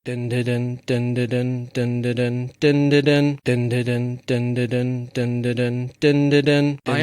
I am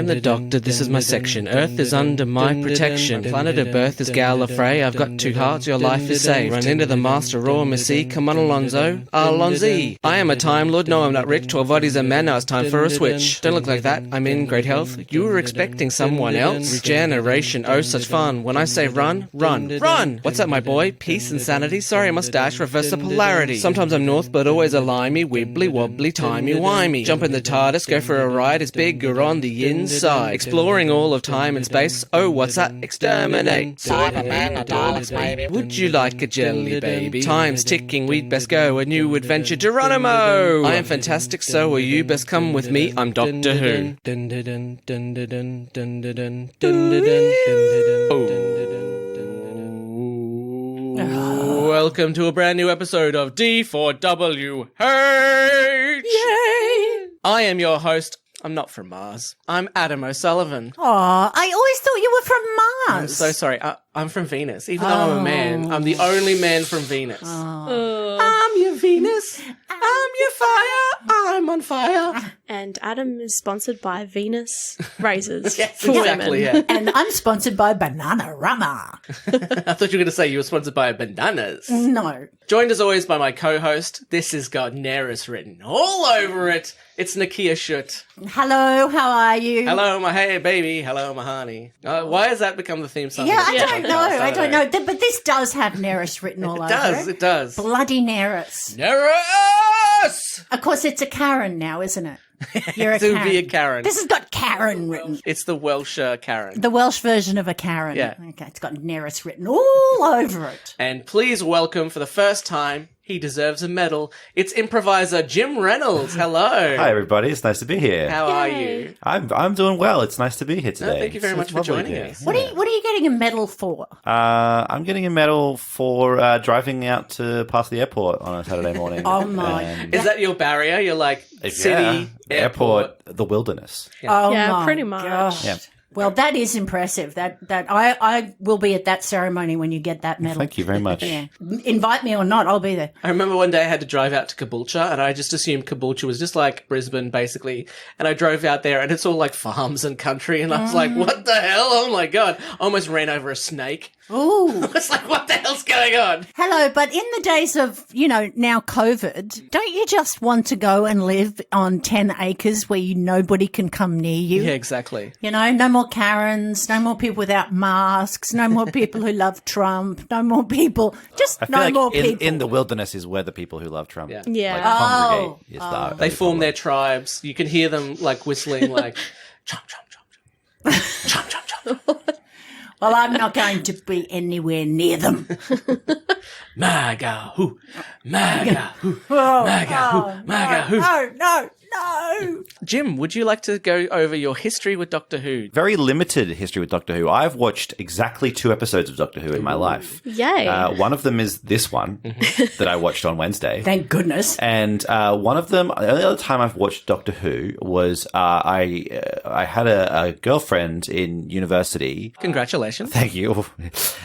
the Doctor, this is my section. Earth is under my protection. Planet of birth is Gallifrey. I've got two hearts, your life is safe. Run into the Master Raw Missy. Come on, Alonzo. Alonzi. I am a Time Lord. No, I'm not rich. 12 bodies a man. Now it's time for a switch. Don't look like that. I'm in great health. You were expecting someone else? Regeneration. Oh, such fun. When I say run, run, run. What's up, my boy? Peace and sanity. Sorry, mustache. Reverse the polarity. Sometimes I'm north, but always a limey, wibbly wobbly, timey wimey. Jump in the TARDIS, go for a ride. It's bigger on the inside. Exploring all of time and space. Oh, what's that? Exterminate. Cybermen or Daleks, maybe. Would you like a jelly baby? Time's ticking, we'd best go. A new adventure, Geronimo! I am fantastic, so are you. Best come with me, I'm Doctor Who. Welcome to a brand new episode of D4WH! Yay! I am your host. I'm not from Mars. I'm Adam O'Sullivan. Aw, I always thought you were from Mars. I'm so sorry. I'm from Venus. Even though I'm a man, I'm the only man from Venus. I'm your Venus. I'm your fire. I'm on fire. And Adam is sponsored by Venus Razors Yes, for exactly, women. yeah. And I'm sponsored by Banana Rama. I thought you were going to say you were sponsored by bananas. No. Joined as always by my co-host. This has got Neris written all over it. It's Nicchia Shut. Hello, how are you? Hello, my hey baby. Hello, my honey. Why has that become the theme song? Yeah, of the I don't know. podcast? I don't know. But this does have Neris written all over it. It does. Bloody Neris. Neris! Of course, it's a Karen now, isn't it? You're a It would Karen. be a Karen. This has got Karen written. It's the Welsh Karen. The Welsh version of a Karen. Yeah. Okay, it's got Neris written all over it. And please welcome for the first time, he deserves a medal, it's improviser Jim Reynolds. Hello. Hi everybody, it's nice to be here. How are you? I'm doing well. It's nice to be here today. Thank you very much It's for lovely joining here. us. What are you getting a medal for? I'm getting a medal for driving out to past the airport on a Saturday morning. Oh my. And- Is that your barrier? You're like, city, airport. the wilderness. Oh Yeah, my pretty much. gosh. Yeah. Well, that is impressive. That I will be at that ceremony when you get that medal. Thank you very much. Yeah. Invite me or not, I'll be there. I remember one day I had to drive out to Caboolture, and I just assumed Caboolture was just like Brisbane, basically. And I drove out there, and it's all like farms and country, and I was like, what the hell? Oh my God. I almost ran over a snake. Ooh. I was like, what the hell's going on? Hello, but in the days of, now COVID, don't you just want to go and live on 10 acres where nobody can come near you? Yeah, exactly. No more Karens, no more people without masks, no more people who love Trump, no more people, just I feel no like more in, people. in the wilderness is where the people who love Trump Yeah. like, Oh. congregate. Is the They form their tribes. You can hear them like whistling, like chomp chomp chomp chomp chomp chomp chomp. Well, I'm not going to be anywhere near them. Maga hoo, maga hoo, Oh, maga hoo, maga hoo. no. Jim, would you like to go over your history with Doctor Who? Very limited history with Doctor Who. I've watched exactly 2 episodes of Doctor Who in my life. Yay. One of them is this one that I watched on Wednesday. Thank goodness. And one of them, the only other time I've watched Doctor Who was I had a girlfriend in university. Congratulations. Thank you.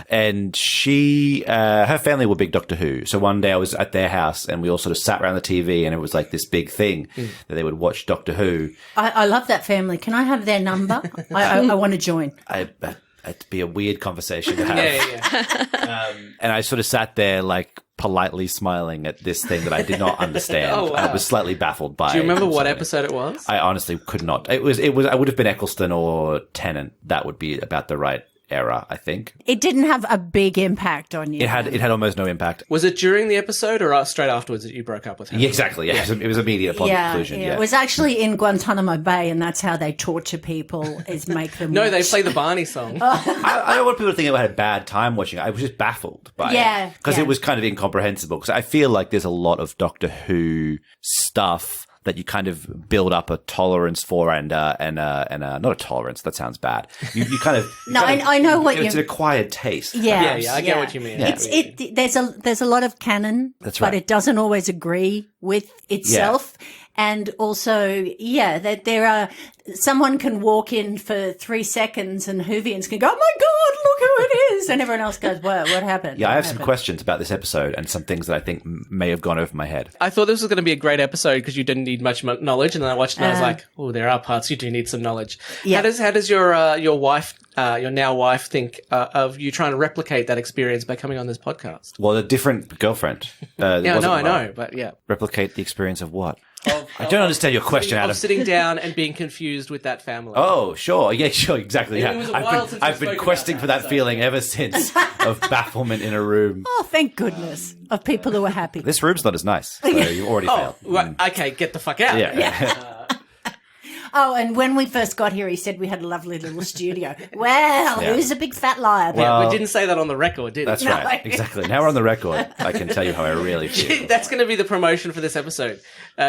And she, her family were big Doctor Who. So one day I was at their house and we all sort of sat around the TV and it was like this big thing that they would watch Doctor Who. I love that family. Can I have their number? I want to join. It'd be a weird conversation to have. Yeah. And I sort of sat there like politely smiling at this thing that I did not understand. Oh, wow. I was slightly baffled by. Do you remember what something. episode it was? I honestly could not. It was. I would have been Eccleston or Tennant. That would be about the right era, I think. It didn't have a big impact on you. It had almost no impact. Was it during the episode or straight afterwards that you broke up with her? Yeah, exactly. Yeah. It was immediate upon conclusion. Yeah. It was actually in Guantanamo Bay, and that's how they torture people, is make them No, watch. they play the Barney song. I don't want people to think I had a bad time watching it. I was just baffled by Yeah, it because yeah. it was kind of incomprehensible. Because I feel like there's a lot of Doctor Who stuff that you kind of build up a tolerance for and not a tolerance. That sounds bad. You kind of No, I know what it's you. an acquired taste. Yeah, Yeah, I get what you mean. Yeah. There's a lot of canon, That's but right. it doesn't always agree with itself. And also, that there are someone can walk in for 3 seconds and Whovians can go, "Oh my God, look who it is. And everyone else goes, what happened? Yeah, I What have some happened? questions about this episode and some things that I think may have gone over my head. I thought this was going to be a great episode because you didn't need much knowledge, and then I watched it and I was like, oh, there are parts you do need some knowledge. Yeah. How does your wife, your now wife, think of you trying to replicate that experience by coming on this podcast? Well, a different girlfriend. Yeah, no, I know, but yeah. Replicate the experience of what? I don't understand your question, Adam. Of sitting down and being confused with that family. Oh, sure. Yeah, sure. Exactly. It Yeah. was a while since we I've been spoke questing about for that, that feeling ever since of bafflement in a room. Oh, thank goodness of people who are happy. This room's not as nice. So you've already failed. Well, okay, get the fuck out. Yeah. Oh, and when we first got here, he said we had a lovely little studio. Well, who's a big fat liar? Then? Yeah, we didn't say that on the record, did we? That's right. Exactly. Now we're on the record. I can tell you how I really feel. That's going to be the promotion for this episode.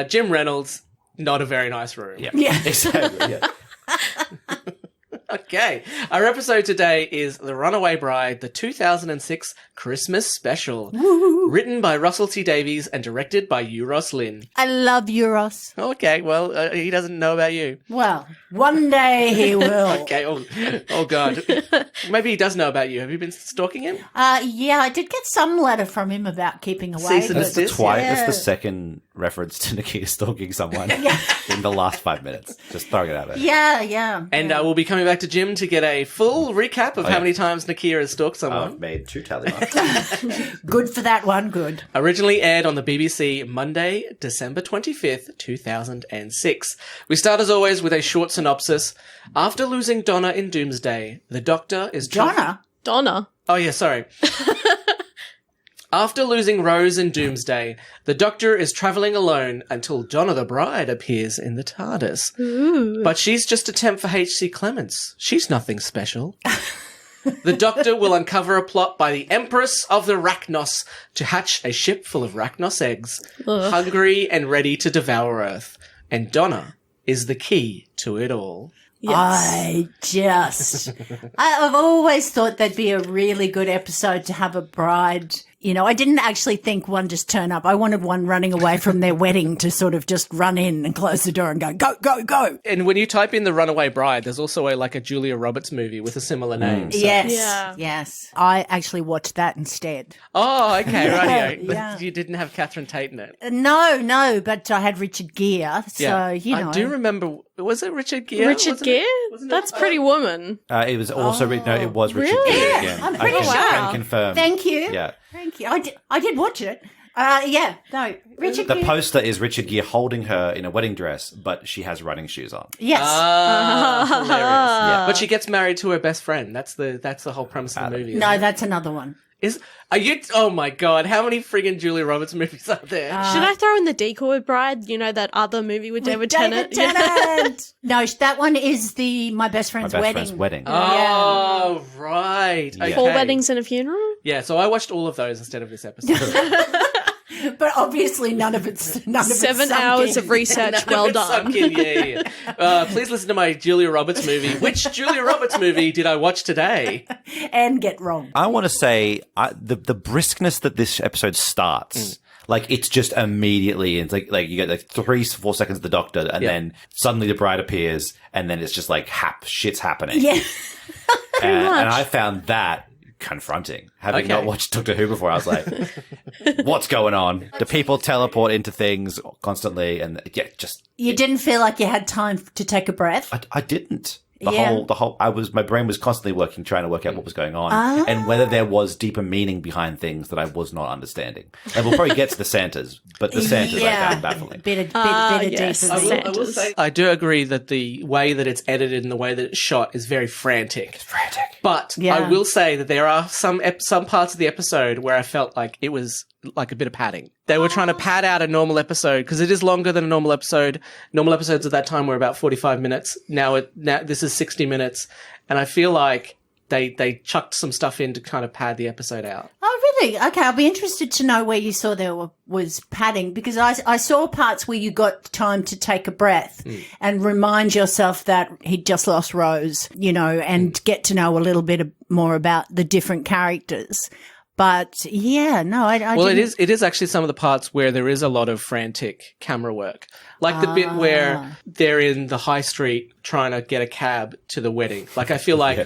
Jim Reynolds, not a very nice room. Yeah. Yeah. Exactly. Yeah. Okay. Our episode today is The Runaway Bride, the 2006 Christmas special. Written by Russell T Davies and directed by Euros Lynn. I love Euros. Okay, well, he doesn't know about you. Well, one day he will. Okay, oh God. Maybe he does know about you. Have you been stalking him? Yeah, I did get some letter from him about keeping away. Cease and but- That's the desist? That's the second reference to Nicchia stalking someone in the last 5 minutes. Just throwing it out there. Yeah. And we'll be coming back to Jim to get a full recap of how many times Nicchia has stalked someone. I've made 2 tally marks. Good for that one, good. Originally aired on the BBC Monday, December 25th, 2006. We start as always with a short synopsis. After losing Donna in Doomsday, the Doctor is... Donna. Oh yeah, sorry. After losing Rose in Doomsday, the Doctor is travelling alone until Donna the Bride appears in the TARDIS. Ooh. But she's just a temp for H.C. Clements. She's nothing special. The Doctor will uncover a plot by the Empress of the Racnoss to hatch a ship full of Racnoss eggs, hungry and ready to devour Earth. And Donna is the key to it all. Yes. I've always thought that'd be a really good episode to have a bride. You know, I didn't actually think one just turn up. I wanted one running away from their wedding to sort of just run in and close the door and go, go, go, go. And when you type in The Runaway Bride, there's also a Julia Roberts movie with a similar name. So. Yes. I actually watched that instead. Oh, okay, right. Yeah. You didn't have Catherine Tate in it. No, but I had Richard Gere. So, Yeah. you know. I do remember, was it Richard Gere? Richard Gere? Wasn't it? That's Pretty Woman. It was also it was Richard Really? Gere again. I'm pretty I sure. can confirm. Thank you. Yeah. Thank you. I did watch it. Richard The Gere. poster is Richard Gere holding her in a wedding dress, but she has running shoes on. Yes. Hilarious. Yeah. But she gets married to her best friend. That's the whole premise of the movie. isn't No, it? that's another one. Are you? Oh my God! How many friggin' Julia Roberts movies are there? Should I throw in The Decoy Bride? You know, that other movie with David Tennant? David Tennant. No, that one is my best My friend's best wedding. friend's wedding. Oh right. Yeah. Okay. 4 Weddings and a Funeral? Yeah. So I watched all of those instead of this episode. But obviously none of it's 7 hours of research. Well It's done. sunk in, yeah. Please listen to my Julia Roberts movie. Which Julia Roberts movie did I watch today? and get wrong. I want to say the briskness that this episode starts, like it's just immediately, it's like you get like 3-4 seconds of the Doctor, and then suddenly the bride appears, and then it's just like shit's happening. Yeah. and I found that confronting. Having not watched Doctor Who before, I was like, what's going on? Do people teleport into things constantly? And You didn't feel like you had time to take a breath? I didn't. Yeah. My brain was constantly working, trying to work out what was going on and whether there was deeper meaning behind things that I was not understanding. And we'll probably get to the Santas, but the Santas I found baffling. Bit of yes. deeper. I will say, I do agree that the way that it's edited and the way that it's shot is very frantic. But I will say that there are some parts of the episode where I felt like it was like a bit of padding. They were trying to pad out a normal episode because it is longer than a normal episode. Normal episodes at that time were about 45 minutes. Now this is 60 minutes. And I feel like they chucked some stuff in to kind of pad the episode out. Oh, really? Okay, I'll be interested to know where you saw there was padding, because I saw parts where you got time to take a breath and remind yourself that he'd just lost Rose, and get to know a little bit more about the different characters. But yeah, no, I Well, didn't. it is actually some of the parts where there is a lot of frantic camera work. Like the bit where they're in the high street trying to get a cab to the wedding. Like I feel like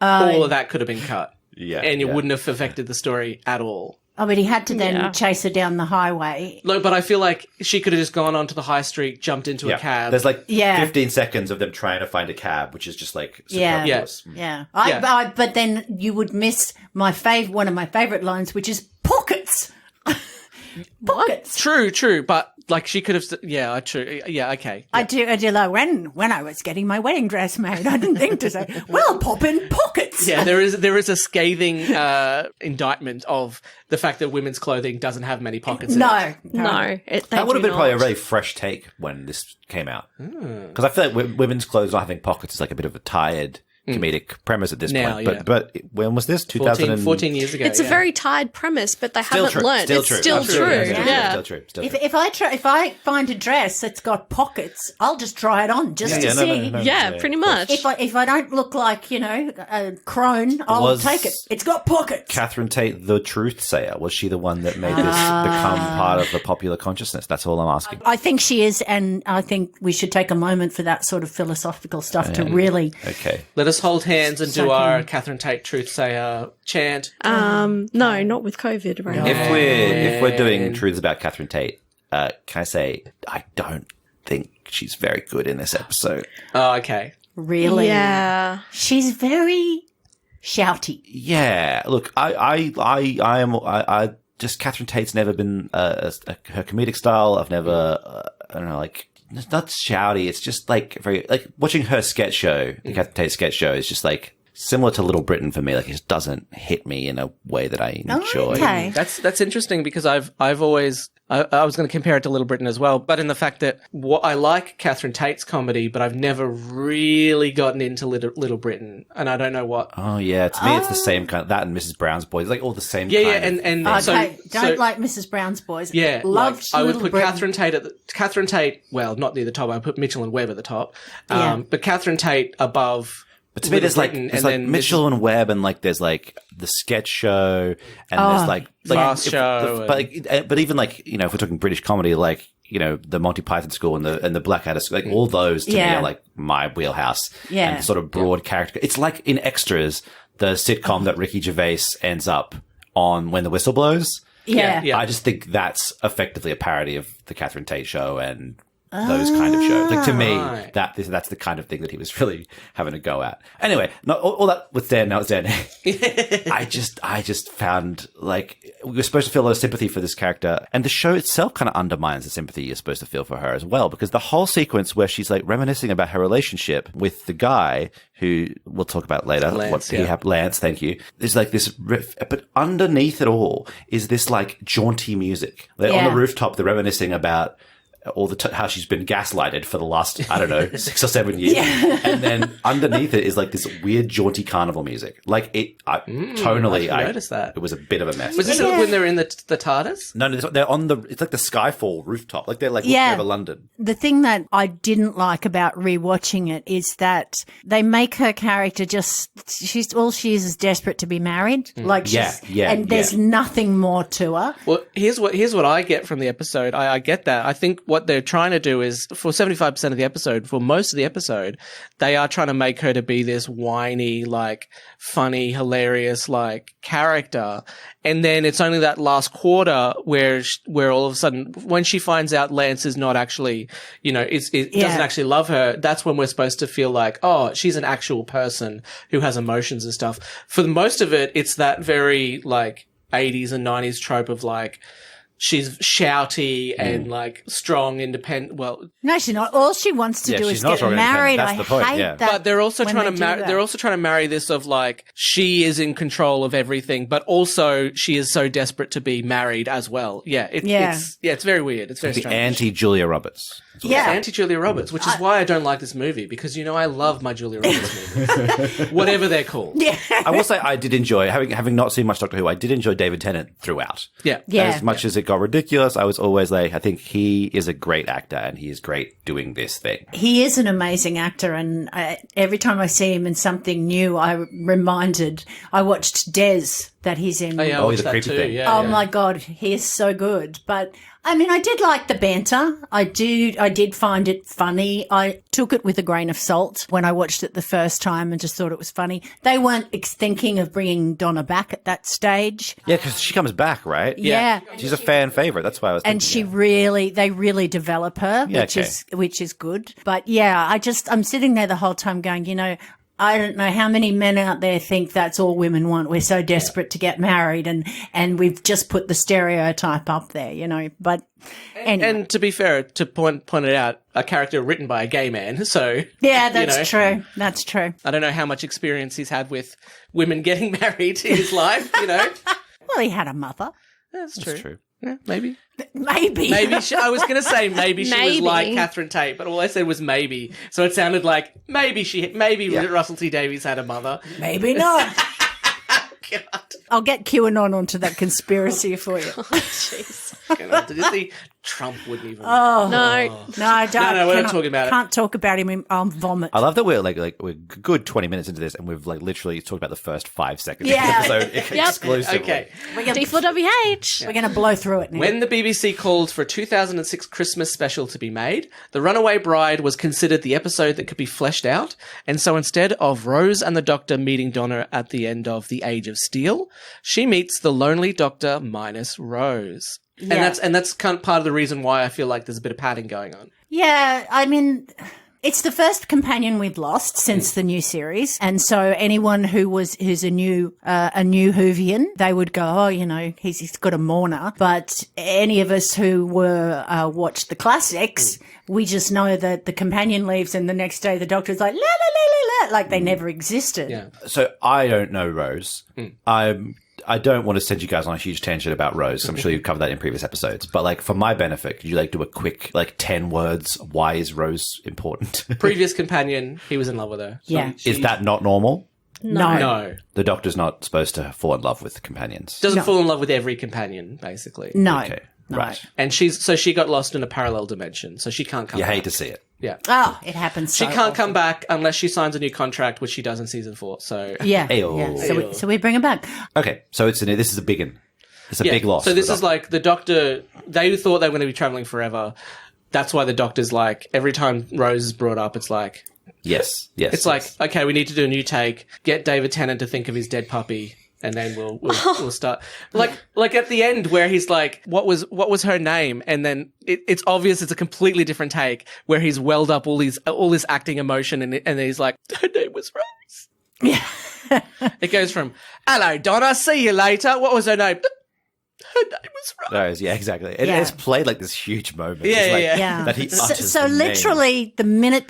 all of that could have been cut. Yeah, and it yeah. wouldn't have affected the story at all. Oh, but he had to then Yeah. chase her down the highway. Look, but I feel like she could have just gone onto the high street, jumped into a cab. There's like Yeah. 15 seconds of them trying to find a cab, which is just like Yeah. superfluous. Yeah. Yeah. But then you would miss one of my favourite lines, which is pockets. Pockets. True, but like she could have. Yeah, true. Yeah, okay. I do like when I was getting my wedding dress made, I didn't think to say, well, pop in pockets. Yeah, there is a scathing indictment of the fact that women's clothing doesn't have many pockets. In it. No. That would have been probably a really fresh take when this came out. Because I feel like women's clothes not having pockets is like a bit of a tired comedic premise at this Now, point. yeah. But when was this? 14 years ago. It's a very tired premise, but they Still haven't true. learned. Still It's true. still Absolutely. true. Yeah. Yeah. Still true. If I find a dress that's got pockets, I'll just try it on just to see. Yeah, pretty much. If I don't look like, a crone, I'll Was- take it. It's got pockets. Catherine Tate, the truth sayer, was she the one that made this become part of the popular consciousness? That's all I'm asking. I think she is, and I think we should take a moment for that sort of philosophical stuff to really. Okay. Let us hold hands and do Suck our in. Catherine Tate truth sayer chant. No, not with COVID right now. If we're doing truths about Catherine Tate, can I say I don't think she's very good in this episode. Oh, okay. Really? Yeah. She's very shouty. Yeah, look, I just Catherine Tate's never been her comedic style. I've never, I don't know, like it's not shouty. It's just like very like watching her sketch show, the Catherine Tate sketch show, is just like similar to Little Britain for me. Like it just doesn't hit me in a way that I enjoy. Okay. That's interesting because I've always I was going to compare it to Little Britain as well, but in the fact that I like Catherine Tate's comedy, but I've never really gotten into Little Britain, and I don't know what. Oh yeah, to me it's the same kind of that and Mrs. Brown's Boys, like all the same. Yeah, kind and Okay, so don't like Mrs. Brown's Boys. yeah, loved like, I would Little put Britain. Catherine Tate. Well, not near the top. I put Mitchell and Webb at the top, Yeah. but Catherine Tate above. But to me, there's like Britain, there's and like then Mitchell and Webb, and like there's like the sketch show, and there's like Fast if- Show but even like if we're talking British comedy, like the Monty Python School and the Blackadder School, like all those to me Yeah. are like my wheelhouse. Yeah. And sort of broad character. It's like in Extras, the sitcom that Ricky Gervais ends up on when the whistle blows. Yeah. Yeah. I just think that's effectively a parody of the Catherine Tate show and those kind of shows. Like to me, Right. that's the kind of thing that he was really having a go at. Anyway, not all that with Dan. Now it's Dan. I just found like we were supposed to feel a lot of sympathy for this character, and the show itself kind of undermines the sympathy you're supposed to feel for her as well, because the whole sequence where she's like reminiscing about her relationship with the guy who we'll talk about later, Lance, Lance, thank you. There's like this riff, but underneath it all is this like jaunty music. They're on Yeah. the rooftop. They're reminiscing about all the how she's been gaslighted for the last, I don't know, 6 or 7 years. And then underneath it is like this weird jaunty carnival music. Like tonally, I noticed that. it was a bit of a mess. Was this when they're in the TARDIS? No, they're on it's like the Skyfall rooftop. Like they're like looking Yeah. over London. The thing that I didn't like about rewatching it is that they make her character all she is desperate to be married. Like she's, Yeah, and there's nothing more to her. Well, here's what I get from the episode. I get that. I think what they're trying to do is, for 75% of the episode, for most of the episode, they are trying to make her to be this whiny, like, funny, hilarious, like, character. And then it's only that last quarter where all of a sudden, when she finds out Lance is not actually, doesn't actually love her, that's when we're supposed to feel like, oh, she's an actual person who has emotions and stuff. For the most of it, it's that very, like, 80s and 90s trope of, like, she's shouty and like strong, independent. Well, No, she's not. All she wants to Yeah, do she's is not get strong and married. independent. That's the point, I hate yeah. that. but they're also when trying they to do marry. that. They're also trying to marry this of like she is in control of everything, but also she is so desperate to be married as well. Yeah, it's very weird. It's very The strange. anti Julia Roberts. Yeah. Anti Julia Roberts, which is why I don't like this movie, because I love my Julia Roberts movies, whatever they're called. Yeah. I will say I did enjoy having not seen much Doctor Who. I did enjoy David Tennant throughout. Yeah. Yeah. As much as it got ridiculous, I was always like, I think he is a great actor and he is great doing this thing. He is an amazing actor, and every time I see him in something new, I watched Des that he's in. Oh, yeah, I Oh, watched the that creepy too. thing. Yeah, Oh yeah. my God, he is so good. But I mean, I did like the banter. I did find it funny. I took it with a grain of salt when I watched it the first time and just thought it was funny. They weren't thinking of bringing Donna back at that stage. Yeah, because she comes back, right? Yeah. She's a fan favorite. That's why I was And thinking, they really develop her, Yeah, which is good. But yeah, I'm sitting there the whole time going, you know, I don't know how many men out there think that's all women want. We're so desperate to get married and we've just put the stereotype up there, you know, but anyway. And to be fair, to point it out, a character written by a gay man. So Yeah, that's you know, true. That's true. I don't know how much experience he's had with women getting married in his life, you know. Well, he had a mother. That's true. That's true. Yeah, maybe. Maybe. I was going to say maybe she was Maybe. like Catherine Tate, but all I said was maybe. So it sounded like maybe Russell T Davies had a mother. Maybe not. God. I'll get QAnon onto that conspiracy for you. Jeez. God. Did you see Trump wouldn't even... Oh. No. No, I don't. No, we're not cannot- talking about it. Can't talk about him. I'll vomit. I love that we're we're good 20 minutes into this and we've like literally talked about the first 5 seconds Yeah. of the episode exclusively. Okay. D4WH. We're going to blow through it now. When the BBC called for a 2006 Christmas special to be made, The Runaway Bride was considered the episode that could be fleshed out, and so instead of Rose and the Doctor meeting Donna at the end of The Age of Steel, she meets the lonely Doctor minus Rose. Yeah. And that's kind of part of the reason why I feel like there's a bit of padding going on. Yeah, I mean, it's the first companion we've lost since the new series, and so anyone who's a new Whovian, they would go, oh, you know, he's got a mourner. But any of us who were watched the classics, we just know that the companion leaves, and the next day the Doctor's like la la la la la, like they never existed. Yeah. So I don't know Rose. I don't want to send you guys on a huge tangent about Rose. I'm sure you've covered that in previous episodes. But like for my benefit, could you like do a quick 10 words? Why is Rose important? Previous companion, he was in love with her. Yeah. Is that not normal? No. No. The Doctor's not supposed to fall in love with companions. Doesn't fall in love with every companion, basically. No. Okay, No. right. And she got lost in a parallel dimension, so she can't come You back. hate to see it. Yeah. Oh, it happens. She can't come back unless she signs a new contract, which she does in season 4. So Yeah. Ayo. Yeah. So we bring her back. Okay, so this is a big one. It's a big loss. So for this the is like the Doctor. They thought they were going to be traveling forever. That's why the Doctor's like every time Rose is brought up, it's like Yes. it's like okay, we need to do a new take. Get David Tennant to think of his dead puppy. And then we'll start like at the end where he's like, what was her name? And then it's obvious it's a completely different take where he's welled up all this acting emotion and he's like, her name was Rose. Yeah. It goes from, hello Donna, see you later. What was her name? Her name was Rose. Rose, yeah, exactly. And Yeah. it's played like this huge moment. Yeah, It's like, yeah. Yeah. That he utters so the name. literally the minute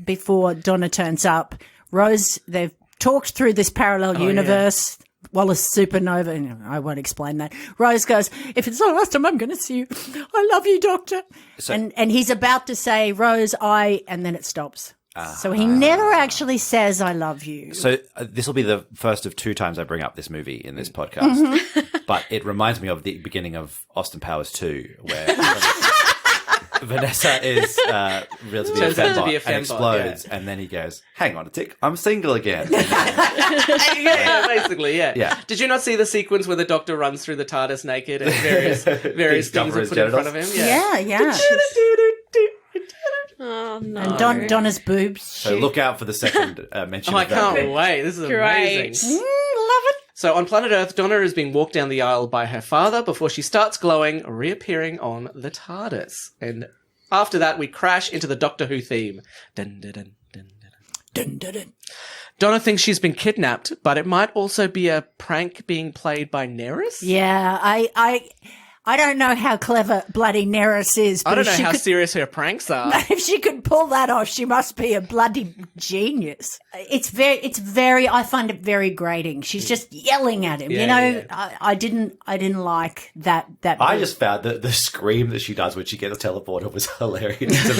before Donna turns up, Rose, they've talked through this parallel universe. Wallace supernova. I won't explain that. Rose goes, if it's not awesome, I'm going to see you. I love you, Doctor. So- and he's about to say, Rose, and then it stops. So he never actually says, I love you. So this will be the first of 2 times I bring up this movie in this podcast. But it reminds me of the beginning of Austin Powers 2, where Vanessa is relatively Turns out to be a fembot and fembot, explodes, and then he goes, hang on a tick, I'm single again. Yeah, basically, yeah. Yeah. Did you not see the sequence where the Doctor runs through the TARDIS naked and various things Discover are his put in front of genitals? him? Yeah. Oh, no. And Donna's boobs. So look out for the second mention Oh, I of that. can't wait. This is Great. amazing. Love it. So on planet Earth, Donna is being walked down the aisle by her father before she starts glowing, reappearing on the TARDIS. And after that, we crash into the Doctor Who theme. Dun, dun, dun, dun, dun. Dun, dun, dun. Donna thinks she's been kidnapped, but it might also be a prank being played by Neris. Yeah, I don't know how clever bloody Neris is, but I don't if know she how could, serious her pranks are. if she could pull that off, she must be a bloody genius. It's very, I find it very grating. She's just yelling at him. Yeah, you know, yeah. I didn't like that. I bit. just found that the scream that she does when she gets teleported was hilarious to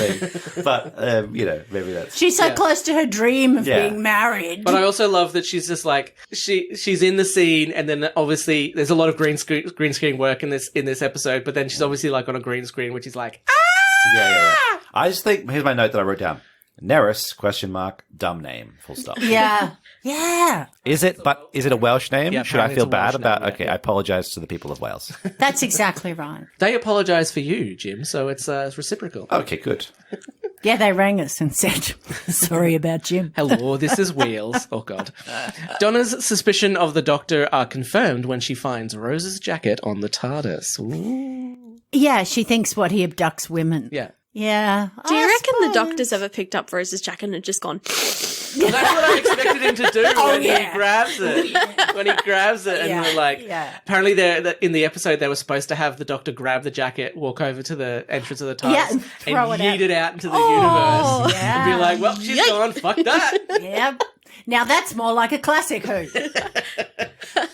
me. But, maybe that's... She's so close to her dream of Yeah. being married. But I also love that she's just like she's in the scene, and then obviously there's a lot of green screen work in this episode. But then she's obviously like on a green screen, which is like Yeah. I just think, here's my note that I wrote down. Neris, ? Dumb name, full stop. Yeah. Yeah. Is it a Welsh name? Yeah, Should I apparently feel it's a Welsh bad about? name, yeah, Okay, yeah. I apologize to the people of Wales. That's exactly right. They apologise for you, Jim, so it's reciprocal. Okay, good. Yeah, they rang us and said, sorry about Jim. Hello, this is Wheels. Oh, God. Donna's suspicion of the Doctor are confirmed when she finds Rose's jacket on the TARDIS. Ooh. Yeah, she thinks what he abducts women. Yeah. Yeah. Do you I reckon the suppose. Doctor's ever picked up Rose's jacket and just gone, Well, that's what I expected him to do when yeah. he grabs it. When he grabs it, and Yeah, we're like, yeah. apparently, in the episode, they were supposed to have the Doctor grab the jacket, walk over to the entrance of the TARDIS, Yeah, and throw it yeet out. it out into the universe, yeah. and be like, "Well, she's gone. Fuck that." Yep. Now that's more like a classic Who.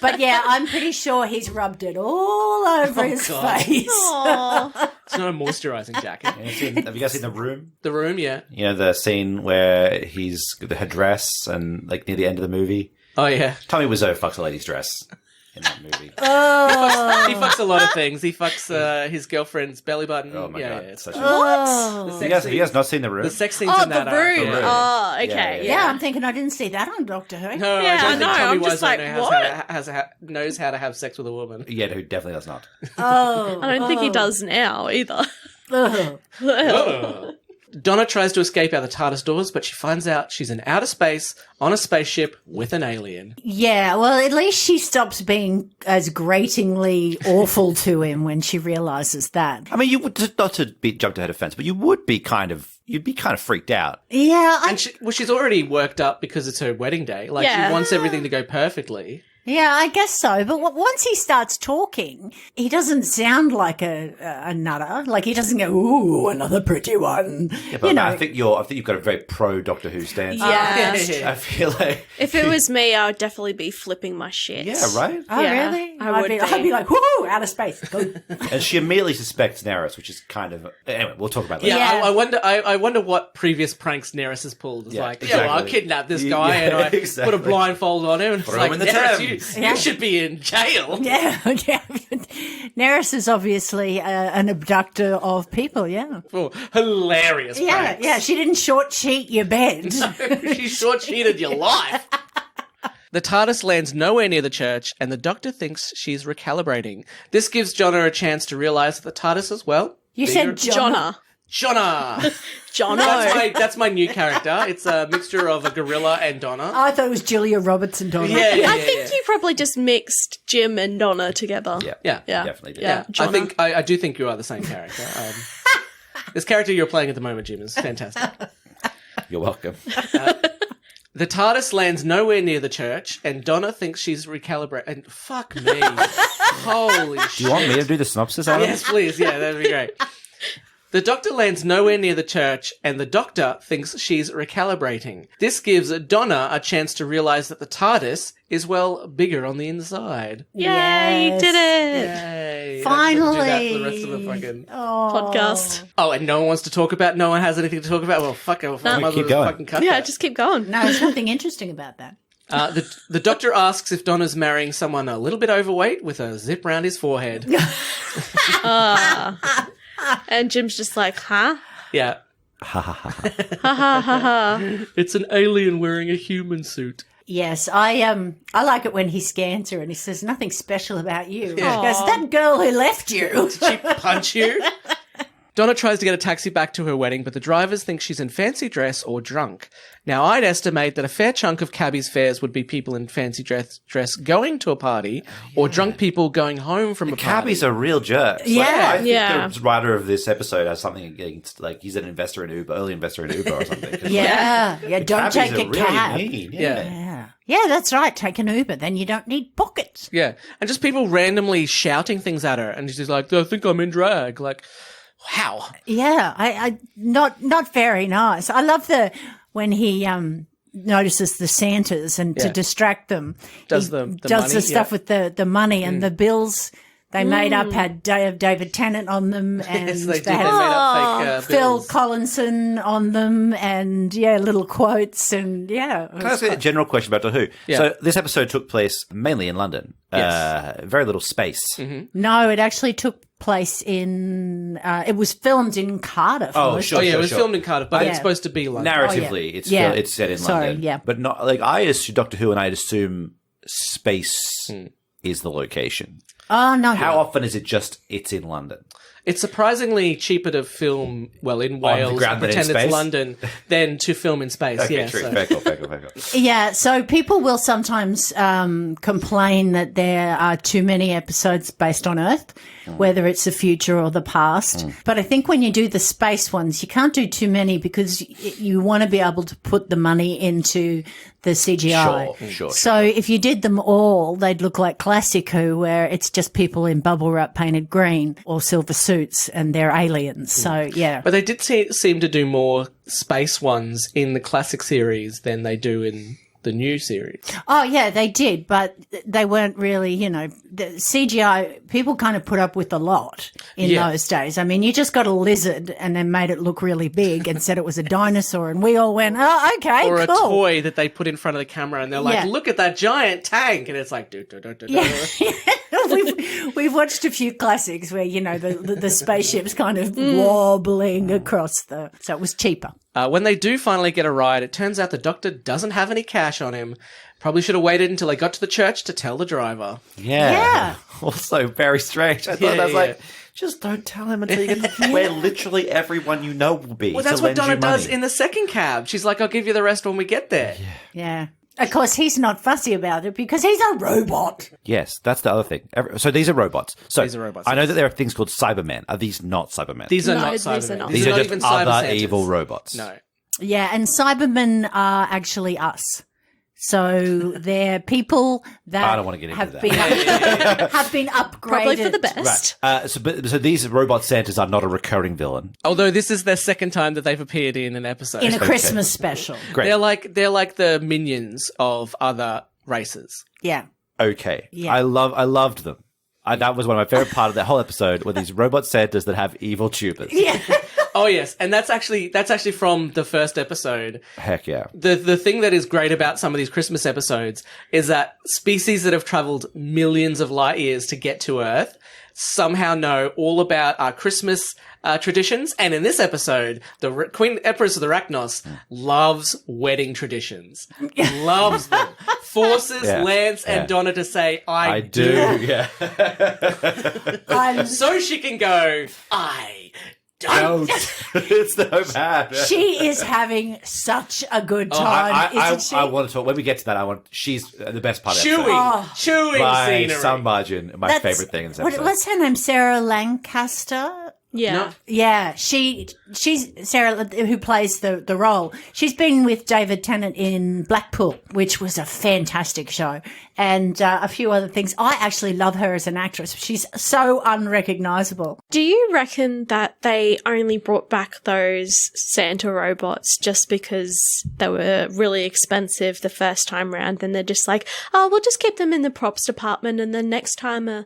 But yeah, I'm pretty sure he's rubbed it all over his God. face. "Oh, It's not a moisturising jacket. Have you guys seen The Room? The Room, yeah. You know, the scene where he's got her dress and like near the end of the movie. Oh yeah. Tommy Wiseau fucks a lady's dress in that movie. He fucks a lot of things. He fucks his girlfriend's belly button. Oh my yeah, god, yeah. such a... Oh. Have you guys not seen The Room? The sex scenes oh in the that room. are Oh, okay. Yeah, Yeah, I'm thinking I didn't see that on Doctor Who. No, Yeah, I don't I think know, Tommy I'm just Wiseau like, knows how to have sex with a woman. Yeah, who definitely does not. Oh. I don't think he does now either. Oh. Donna tries to escape out the TARDIS doors, but she finds out she's in outer space on a spaceship with an alien. Yeah, well, at least she stops being as gratingly awful to him when she realizes that. I mean, you would not to be jumped ahead of fence, but you would be you'd be kind of freaked out. Yeah, And she's already worked up because it's her wedding day. Like, Yeah. she wants everything to go perfectly. yeah, I guess so. But once he starts talking, he doesn't sound like a nutter. Like he doesn't go, "Ooh, another pretty one." Yeah, but you know, I think you've got a very pro Doctor Who stance. Yeah. I feel like. If it was me, I would definitely be flipping my shit. Yeah, right? oh Yeah, really? I would I'd be be. like, "Whoo, outer space." Go. And she immediately suspects Neris, which is kind of... Anyway, we'll talk about that. Yeah, Yeah. I wonder what previous pranks Neris has pulled. It's Yeah, like, yeah, well, I exactly. kidnapped this Yeah, guy and I exactly. put a blindfold on him. And it's Throw like, him in the Neris, Thames. you should be in jail. Yeah, yeah. Neris is obviously an abductor of people. Yeah. For hilarious Yeah, pranks. yeah. She didn't short sheet your bed. She short-cheated your life. The TARDIS lands nowhere near the church, and the Doctor thinks she's recalibrating. This gives Jonna a chance to realise that the TARDIS as well. You bigger- said John. Jonna. Jonna. Jono. That's my new character. It's a mixture of a gorilla and Donna. I thought it was Julia Roberts and Donna. Yeah. I think you probably just mixed Jim and Donna together. Yeah. Yeah. Yeah. Definitely did. Yeah. Jonna. I do think you are the same character. This character you're playing at the moment, Jim, is fantastic. You're welcome. The TARDIS lands nowhere near the church, and Donna thinks she's recalibrated. And fuck me. Holy shit. Do you want me to do the synopsis, Adam? Yes, please. Yeah, that'd be great. The Doctor lands nowhere near the church, and the Doctor thinks she's recalibrating. This gives Donna a chance to realise that the TARDIS is, well, bigger on the inside. Yay, Yes. did it. Yay. Finally. Do that for the rest of the fucking... Podcast. Oh, and no one wants to talk about... No one has anything to talk about? Well, fuck it. No, keep going. Fucking cut Yeah, that. just keep going. No, there's nothing interesting about that. The Doctor asks if Donna's marrying someone a little bit overweight with a zip round his forehead. And Jim's just like, huh? Yeah. Ha ha ha ha. It's an alien wearing a human suit. Yes, I like it when he scans her and he says nothing special about you. He goes, that girl who left you. She punch you? Donna tries to get a taxi back to her wedding, but the drivers think she's in fancy dress or drunk. Now, I'd estimate that a fair chunk of cabbies' fares would be people in fancy dress going to a party or drunk people going home from a party. Cabbies are real jerks. Yeah. Like, I think Yeah. the writer of this episode has something against, like, he's an investor in Uber, early investor in Uber or something. 'Cause, Yeah, yeah, don't cabbies take are a really cab. mean. Yeah. Yeah, that's right. Take an Uber, then you don't need pockets. Yeah. And just people randomly shouting things at her. And she's like, I think I'm in drag. Like, how? Yeah, I not very nice. I love when he notices the Santas and to Yeah. distract them, Does he the does money, the stuff yeah. with the money and the bills they made up had David Tennant on them and Yes, they did. they They had made up fake Phil bills. Collinson on them and little quotes and Can I ask a general question about Doctor Who? Yeah. So this episode took place mainly in London. Yes. Very little space. no, it actually took place in. It was filmed in Cardiff. Oh, most sure, of Oh yeah, it was sure. filmed in Cardiff, but Yeah. it's supposed to be London. Narratively, it's set in Sorry, London. yeah. But not like I assume Doctor Who, and I'd assume space is the location. Oh no! How often is it just it's in London? It's surprisingly cheaper to film, well, in the Wales ground and than in pretend it's space? London than to film in space. Okay, yeah, true. so- Fair call, fair call, fair call. Yeah, so people will sometimes complain that there are too many episodes based on Earth, whether it's the future or the past. But I think when you do the space ones, you can't do too many because you want to be able to put the money into the CGI. Sure. So if you did them all, they'd look like classic Who, where it's just people in bubble wrap painted green or silver suits and they're aliens. So, yeah. But they did seem to do more space ones in the classic series than they do in the new series. Oh, yeah, they did, but they weren't really, the CGI, people kind of put up with a lot in Yeah. those days. I mean, you just got a lizard and then made it look really big and said it was a dinosaur, and we all went, oh, okay, Or cool. a toy that they put in front of the camera and they're like, Yeah. look at that giant tank. And it's like, do. Yeah. we've watched a few classics where, the spaceship's kind of wobbling across so it was cheaper. When they do finally get a ride, it turns out the Doctor doesn't have any cash on him. Probably should have waited until they got to the church to tell the driver. Yeah. Also very strange. I thought Yeah, that was yeah. like, just don't tell him until you get to where literally everyone you know will be. Well, that's to what lend Donna you does money. in the second cab. She's like, I'll give you the rest when we get there. Yeah. Of course, he's not fussy about it because he's a robot. Yes, that's the other thing. So these are robots. So These are robots, I know yes. that there are things called Cybermen. Are these not Cybermen? These are No, not these are Cybermen. not. These are not just even other Cyber Santas. evil robots. No. Yeah, and Cybermen are actually us. So they're people that I don't want to get into have that. been have been upgraded. Probably for the best. Right. So these robot Santas are not a recurring villain. Although this is their second time that they've appeared in an episode. in a Christmas special. Great. They're like the minions of other races. Yeah. Okay. Yeah. I loved them. That was one of my favorite part of that whole episode were these robot Santas that have evil tubers. Yeah. Oh yes, and that's actually from the first episode. Heck yeah. The thing that is great about some of these Christmas episodes is that species that have traveled millions of light years to get to Earth somehow know all about our Christmas traditions. And in this episode, the Queen Empress of the Racnoss loves wedding traditions. Loves them. Forces Yeah. Lance Yeah. and Donna to say, I do. Yeah. So she can go, I don't. It's so bad. She is having such a good time, isn't she? I want to talk. When we get to that, she's the best part of the Chewing, episode. chewing By scenery. some margin, my That's- favorite thing in this episode. What's her name? Sarah Lancaster? Yeah. No. Yeah, she's Sarah who plays the role. She's been with David Tennant in Blackpool, which was a fantastic show, and a few other things. I actually love her as an actress. She's so unrecognizable. Do you reckon that they only brought back those Santa robots just because they were really expensive the first time round? Then they're just like, oh, we'll just keep them in the props department, and then next time a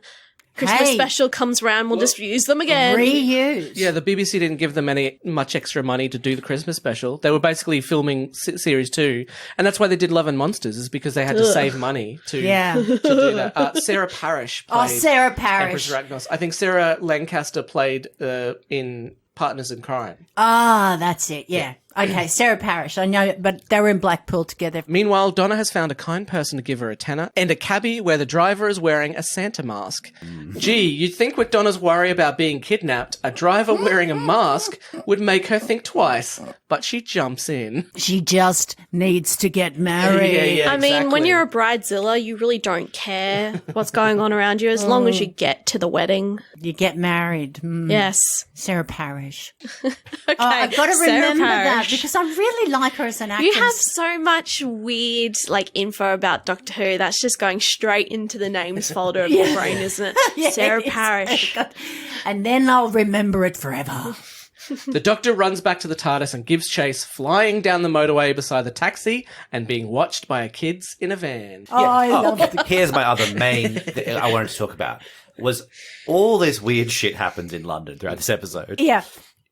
Christmas Hey. special comes around, we'll just use them again. Reuse. Yeah, the BBC didn't give them much extra money to do the Christmas special. They were basically filming series 2, and that's why they did Love and Monsters, is because they had to save money to Yeah. to do that. Sarah Parish played Sarah Empress Parish. Racnoss. I think Sarah Lancaster played in Partners in Crime. Ah, that's it. Yeah. Okay, Sarah Parish. I know, but they were in Blackpool together. Meanwhile, Donna has found a kind person to give her a tenner and a cabbie where the driver is wearing a Santa mask. Gee, you'd think with Donna's worry about being kidnapped, a driver wearing a mask would make her think twice. But she jumps in. She just needs to get married. Yeah, I mean, when exactly. you're a bridezilla, you really don't care what's going on around you as long as you get to the wedding. You get married. Yes. Sarah Parish. Okay. I've got to Sarah remember that Parish. because I really like her as an actress. You have so much weird, info about Doctor Who. That's just going straight into the names folder of your brain, isn't it? Yes. Sarah Parish. And then I'll remember it forever. The Doctor runs back to the TARDIS and gives chase, flying down the motorway beside the taxi and being watched by kids in a van. Oh, I love it. Here's my other main thing I wanted to talk about was all this weird shit happens in London throughout this episode. Yeah.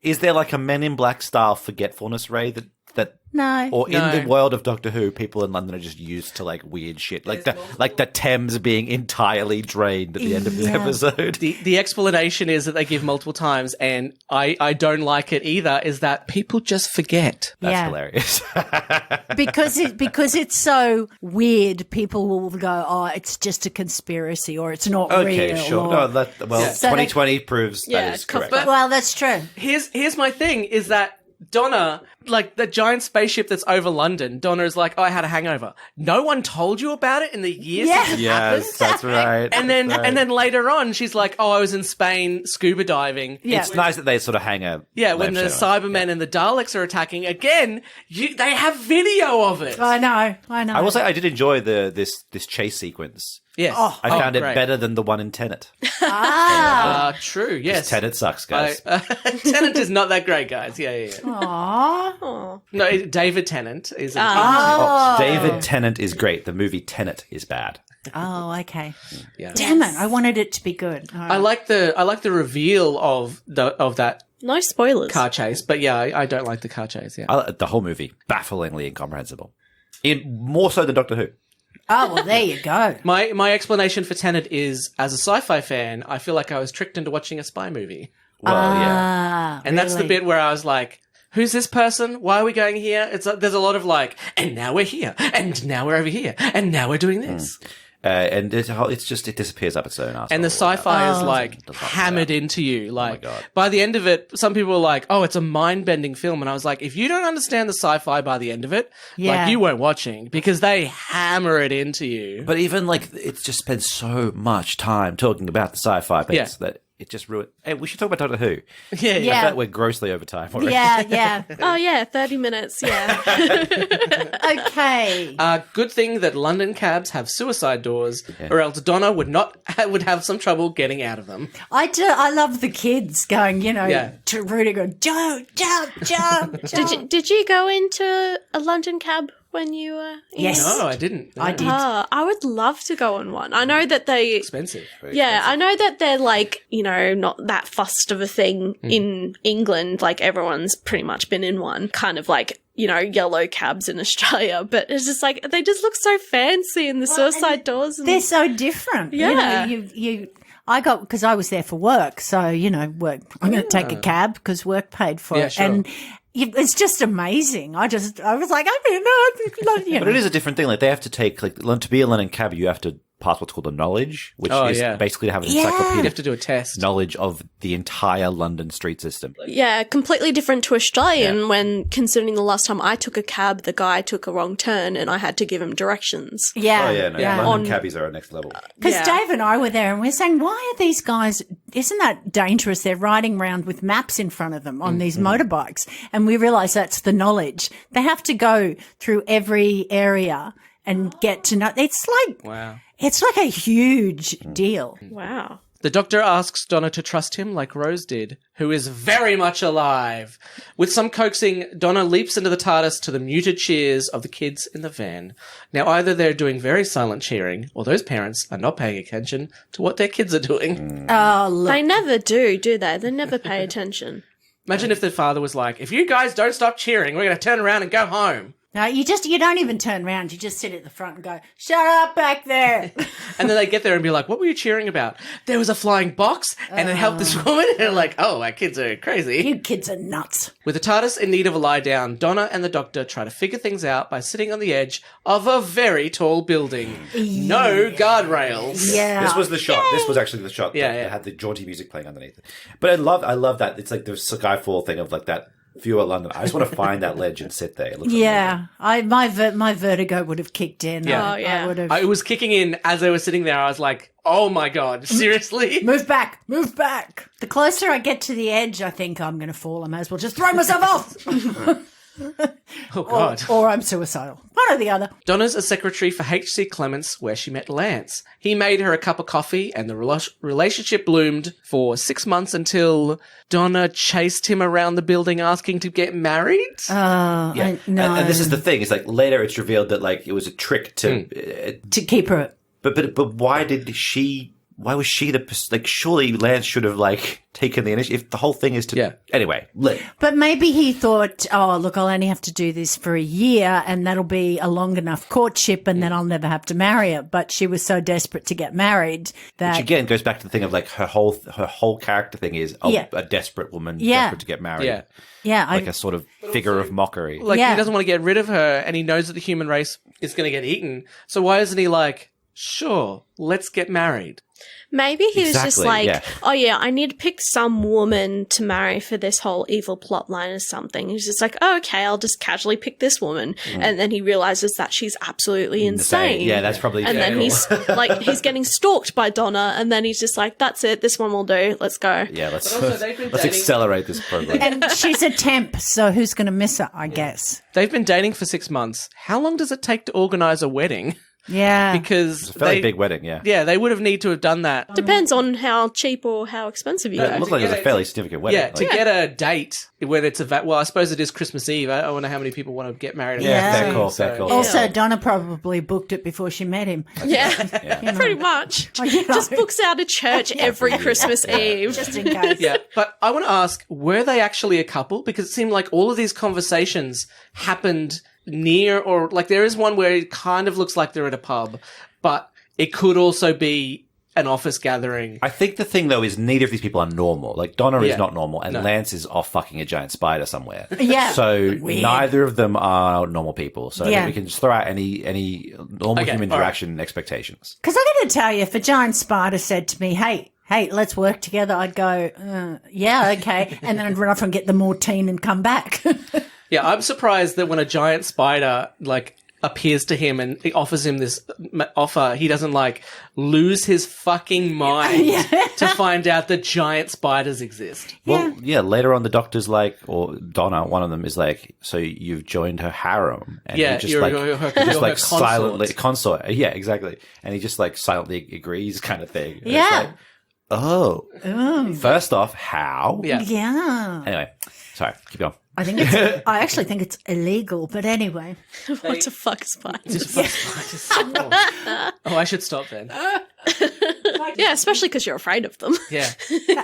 Is there like a Men in Black style forgetfulness ray that that No. or in No. the world of Doctor Who, people in London are just used to like weird shit, like the Thames being entirely drained at the end of the episode. The explanation is that they give multiple times, and I don't like it either, is that people just forget. That's hilarious. because it's so weird, people will go, "Oh, it's just a conspiracy," or "It's not Okay, real." sure. or- No, So 2020 proves Yeah, that is correct. well, that's true. Here's my thing, is that Donna, like the giant spaceship that's over London, Donna is like, oh, I had a hangover. No one told you about it in the years since it happened? Yes, that's right. And then That's right. and then later on, she's like, oh, I was in Spain scuba diving. Yeah. It's nice that they sort of hang a When the lampshade on. Cybermen and the Daleks are attacking again, they have video of it. I know. I will say I did enjoy this chase sequence. Yes, I found it great. better than the one in Tenet. True. Yes, Tenet sucks, guys. Tennant is not that great, guys. Yeah. Aww. No, David Tennant is. David Tennant is great. The movie Tenet is bad. Oh, okay. Yeah. Damn it! I wanted it to be good. All I right. like the reveal of that No spoilers. car chase, but yeah, I don't like the car chase. Yeah. The whole movie, bafflingly incomprehensible. More so than Doctor Who. Oh well, there you go. My explanation for Tenet is, as a sci-fi fan, I feel like I was tricked into watching a spy movie, Well, yeah. and that's the bit where I was like, "Who's this person? Why are we going here?" There's a lot of like, and now we're here, and now we're over here, and now we're doing this. And it disappears up its own ass. And the sci-fi is like Does not hammered play out. into you. Like God. by the end of it, some people were like, "Oh, it's a mind-bending film," and I was like, "If you don't understand the sci-fi by the end of it, Yeah. like you weren't watching, because they hammer it into you." But even like it's just spent so much time talking about the sci-fi bits that it just ruined. Hey, we should talk about Doctor Who. Yeah. I Yeah. feel like we're grossly over time already. Yeah. Oh yeah, 30 minutes. Yeah. Okay. Good thing that London cabs have suicide doors, or else Donna would have some trouble getting out of them. I do. I love the kids going. Yeah. To Rudy going, jump. Did you go into a London cab when you were? Yes. No, I didn't. No. I did. I would love to go on one. I know that they. Expensive. Yeah, I know that they're like, not that fussed of a thing in England. Like everyone's pretty much been in one. Kind of like, yellow cabs in Australia. But it's just like, they just look so fancy and the suicide doors. And They're so different. Yeah. I got, because I was there for work. So, work. I'm going to take a cab because work paid for Yeah, it. sure. And it's just amazing. I was like, But it is a different thing. Like they have to take to be a London cab, you have to pass what's called a knowledge, which is basically to have an You encyclopedic have to do a test. knowledge of the entire London street system. yeah, completely different to Australian when considering the last time I took a cab, the guy took a wrong turn and I had to give him directions. Yeah. London On- cabbies are next level. Because Yeah. Dave and I were there and we're saying, why are these guys, isn't that dangerous? They're riding around with maps in front of them on these motorbikes. And we realize that's the knowledge. They have to go through every area and get to know. It's like, Wow. it's like a huge deal. Wow. The Doctor asks Donna to trust him like Rose did, who is very much alive. With some coaxing, Donna leaps into the TARDIS to the muted cheers of the kids in the van. Now, either they're doing very silent cheering, or those parents are not paying attention to what their kids are doing. Oh, look. They never do they? They never pay attention. Imagine if their father was like, if you guys don't stop cheering, we're going to turn around and go home. No, you don't even turn around. You just sit at the front and go, shut up back there. And then they get there and be like, what were you cheering about? There was a flying box and it helped this woman. And they're like, oh, our kids are crazy. You kids are nuts. With the TARDIS in need of a lie down, Donna and the Doctor try to figure things out by sitting on the edge of a very tall building. No guardrails. Yeah. This was the shot. This was actually the shot that had the jaunty music playing underneath it. But I love that. It's like the Skyfall thing of like that view of London. I just want to find that ledge and sit there. It looks Yeah. My vertigo would have kicked in. Yeah. Oh, yeah. I would have. It was kicking in as they were sitting there. I was like, oh my God, seriously? Move back. The closer I get to the edge, I think I'm going to fall. I may as well just throw myself off. Oh God. Or I'm suicidal. One or the other. Donna's a secretary for H.C. Clements, where she met Lance. He made her a cup of coffee, and the relationship bloomed for 6 months until Donna chased him around the building asking to get married. Oh, Yeah. no. And this is the thing. It's like later it's revealed that like it was a trick to to keep her. but why did she why was she surely Lance should have taken the initiative if the whole thing is to anyway. But maybe he thought, oh, look, I'll only have to do this for a year and that'll be a long enough courtship and then I'll never have to marry her. But she was so desperate to get married that... Which again goes back to the thing of her whole character thing is a desperate woman desperate to get married. Yeah. Yeah. A sort of figure of mockery. He doesn't want to get rid of her and he knows that the human race is going to get eaten. So why isn't he sure, let's get married? Maybe he was just Exactly, yeah. I need to pick some woman to marry for this whole evil plot line or something. He's just okay, I'll just casually pick this woman. And then he realizes that she's absolutely insane. Yeah, that's probably And then he's he's getting stalked by Donna, and then he's just that's it, this one will do, let's go. Yeah, let's accelerate this program. And she's a temp, so who's going to miss her, I guess. They've been dating for 6 months. How long does it take to organize a wedding? Yeah. Because it's a fairly big wedding, yeah. Yeah, they would have need to have done that. Depends on how cheap or how expensive you go. It looks like it was a fairly significant wedding. Yeah, to get a date when it's well, I suppose it is Christmas Eve. I wonder how many people want to get married. Fair call. Also, Donna probably booked it before she met him. Yeah, pretty much. Just books out a church every Christmas Eve. Just in case. Yeah, but I want to ask, were they actually a couple? Because it seemed like all of these conversations happened near, or there is one where it kind of looks like they're at a pub, but it could also be an office gathering. I think the thing, though, is neither of these people are normal. Donna is not normal, and Lance is off fucking a giant spider somewhere. Yeah. So Weird. neither of them are normal people. So I think we can just throw out any normal human interaction expectations. Because I got to tell you, if a giant spider said to me, hey, let's work together, I'd go, yeah, okay. And then I'd run off and get the Mortine and come back. Yeah, I'm surprised that when a giant spider appears to him and he offers him this offer, he doesn't lose his fucking mind to find out that giant spiders exist. Well, later on the doctor's or Donna, one of them is so you've joined her harem. And Yeah, he just you're her silently consort. consort. Yeah, exactly. And he just silently agrees kind of thing. And Yeah. it's first off, how? Yeah. Anyway, sorry, keep going. I actually think it's illegal, but anyway. What the fuck, spiders? Oh, I should stop then. Yeah, especially because you're afraid of them. Yeah.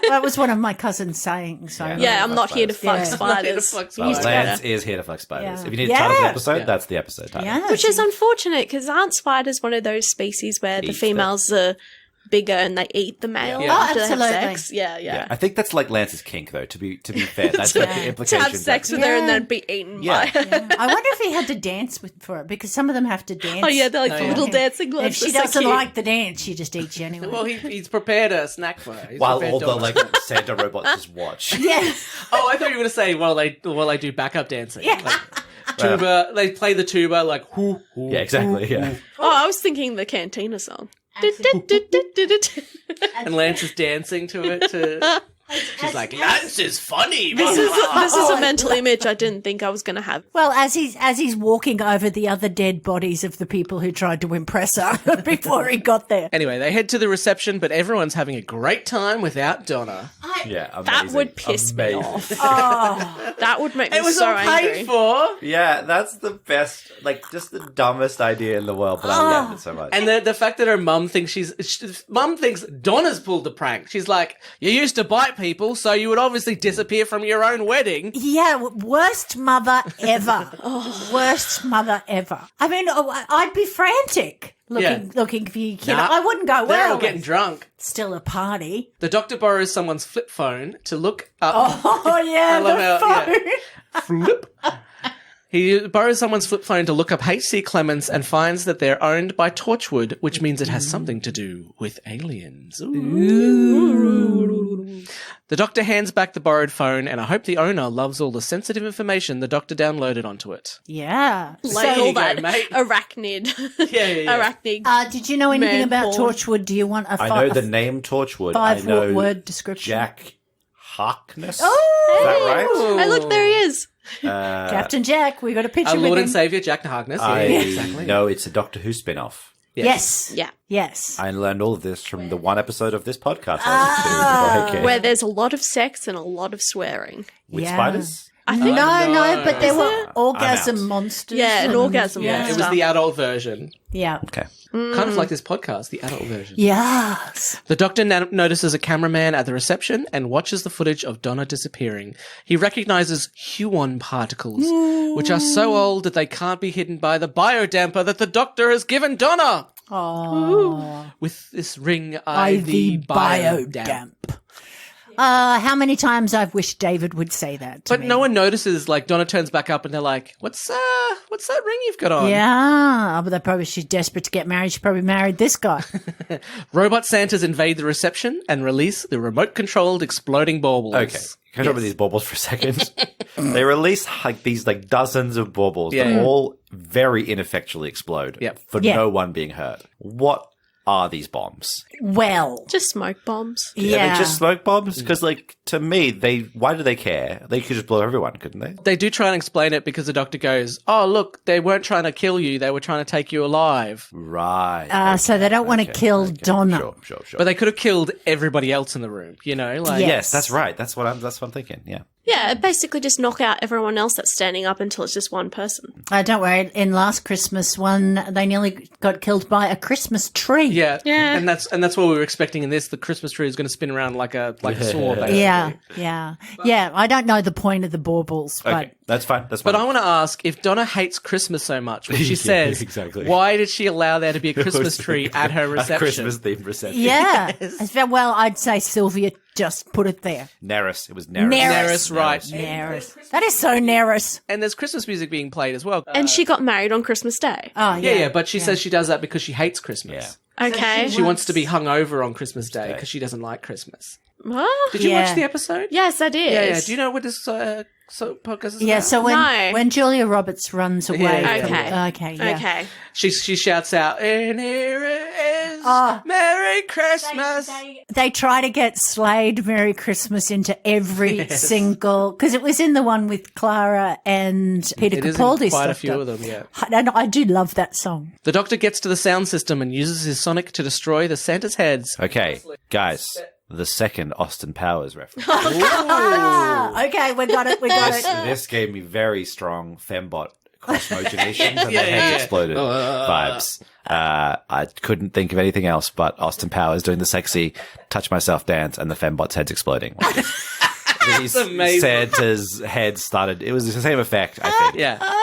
That was one of my cousin's saying. So Yeah, I'm not here to fuck spiders. Lance is here to fuck spiders. Yeah. If you need a title for the episode, that's the episode title. Yeah. Which is unfortunate because aren't spiders one of those species where the females are bigger and they eat the male after they have sex? Yeah. I think that's Lance's kink, though, to be fair. That's the To implication. have sex with her and then be eaten by her. I wonder if he had to dance for it, because some of them have to dance. Oh, yeah, they're little dancing If gloves. she doesn't like the dance, she just eats you anyway. Well, he's prepared a snack for her. While all the Santa robots just watch. Yeah. Oh, I thought you were going to say while they do backup dancing. Yeah. Tuba, they play the tuba hoo, hoo. Yeah, exactly, yeah. Oh, I was thinking the Cantina song. And Lance is dancing to it. She's Lance is funny. This is a mental image I didn't think I was going to have. Well, as he's walking over the other dead bodies of the people who tried to impress her before he got there. Anyway, they head to the reception, but everyone's having a great time without Donna. Yeah, amazing. That would piss me off. Oh, that would make me It was so all angry. paid for. Yeah, that's the best, just the dumbest idea in the world, but I love it so much. And the fact that her mum thinks mum thinks Donna's pulled the prank. She's like, you used to bite people, so you would obviously disappear from your own wedding. yeah, worst mother ever. Worst mother ever. I mean, I'd be frantic looking for your kid. Nah, I wouldn't go, they're well, all getting drunk. it's still a party. The doctor borrows someone's flip phone to look up. Oh, yeah, I love the phone. Flip. He borrows someone's flip phone to look up H.C. Clements and finds that they're owned by Torchwood, which means it has something to do with aliens. Ooh. The doctor hands back the borrowed phone, and I hope the owner loves all the sensitive information the doctor downloaded onto it. Yeah. Like So- all you go, that mate. arachnid. Yeah. Arachnid. Did you know anything Man about porn. Torchwood? Do you want a I know the name Torchwood. I know five-word description? Jack Harkness. Oh! Is that right? Hey, look, there he is. Captain Jack, we got a picture Our with Lord him. and Saviour, Jack Harkness. I Yeah, exactly. know it's a Doctor Who spin-off. Yes. Yeah. Yes. I learned all of this from the one episode of this podcast I listened to before I came. Where there's a lot of sex and a lot of swearing. With Yeah. spiders? I think. No, but there Is were it? orgasm I'm out. monsters. Yeah, an orgasm Yeah, it was monster. the adult version. Yeah. Okay. Kind of like this podcast, the adult version. Yes. The doctor notices a cameraman at the reception and watches the footage of Donna disappearing. He recognizes Huon particles, which are so old that they can't be hidden by the biodamper that the doctor has given Donna. Oh. With this ring, Ivy IV biodamp. How many times I've wished David would say that to But me. no one notices. Like Donna turns back up, and they're like, "What's that ring you've got on?" Yeah, but she's desperate to get married. She probably married this guy. Robot Santas invade the reception and release the remote-controlled exploding baubles. Okay. Can I talk about these baubles for a second? They release these dozens of baubles that all very ineffectually explode for no one being hurt. What are these bombs? Well, Just smoke bombs. Are they just smoke bombs? Because, to me, why do they care? They could just blow everyone, couldn't they? They do try and explain it because the doctor goes, "Oh, look, they weren't trying to kill you; they were trying to take you alive." Right. so they don't want to kill Donna. Sure. But they could have killed everybody else in the room. You know, like Yes, that's right. That's what I'm thinking. Yeah. Yeah, basically just knock out everyone else that's standing up until it's just one person. Don't worry. In last Christmas one, they nearly got killed by a Christmas tree. Yeah. and that's what we were expecting in this. The Christmas tree is going to spin around like a saw, basically. Yeah. I don't know the point of the baubles, but Okay. That's fine. But I want to ask, if Donna hates Christmas so much, which she says, exactly. why did she allow there to be a Christmas tree at her reception? A Christmas-themed reception. yeah. Well, I'd say Sylvia just put it there. Neris. It was Neris. Neris, right. Neris. That is so Neris. And there's Christmas music being played as well. And she got married on Christmas Day. Oh, yeah, but she says she does that because she hates Christmas. Okay. She wants to be hung over on Christmas Day because she doesn't like Christmas. What? Did you Yeah. watch the episode? Yes, I did. Yeah. Do you know what this podcast is Yeah, about? so No. when Julia Roberts runs away Yeah. from Okay. yeah. Okay. She shouts out, "And here it is, Merry Christmas." They try to get Slade Merry Christmas into every single, because it was in the one with Clara and Peter It is in Capaldi's quite a doctor. few of them, yeah. And I do love that song. The doctor gets to the sound system and uses his sonic to destroy the Santa's heads. Okay, guys. The second Austin Powers reference. Okay, we got it. This gave me very strong fembot cross-motionation and Yeah, the heads yeah. exploded vibes. I couldn't think of anything else but Austin Powers doing the sexy touch myself dance and the fembot's heads exploding. That's amazing. Santa's head started. It was the same effect, I think. Yeah.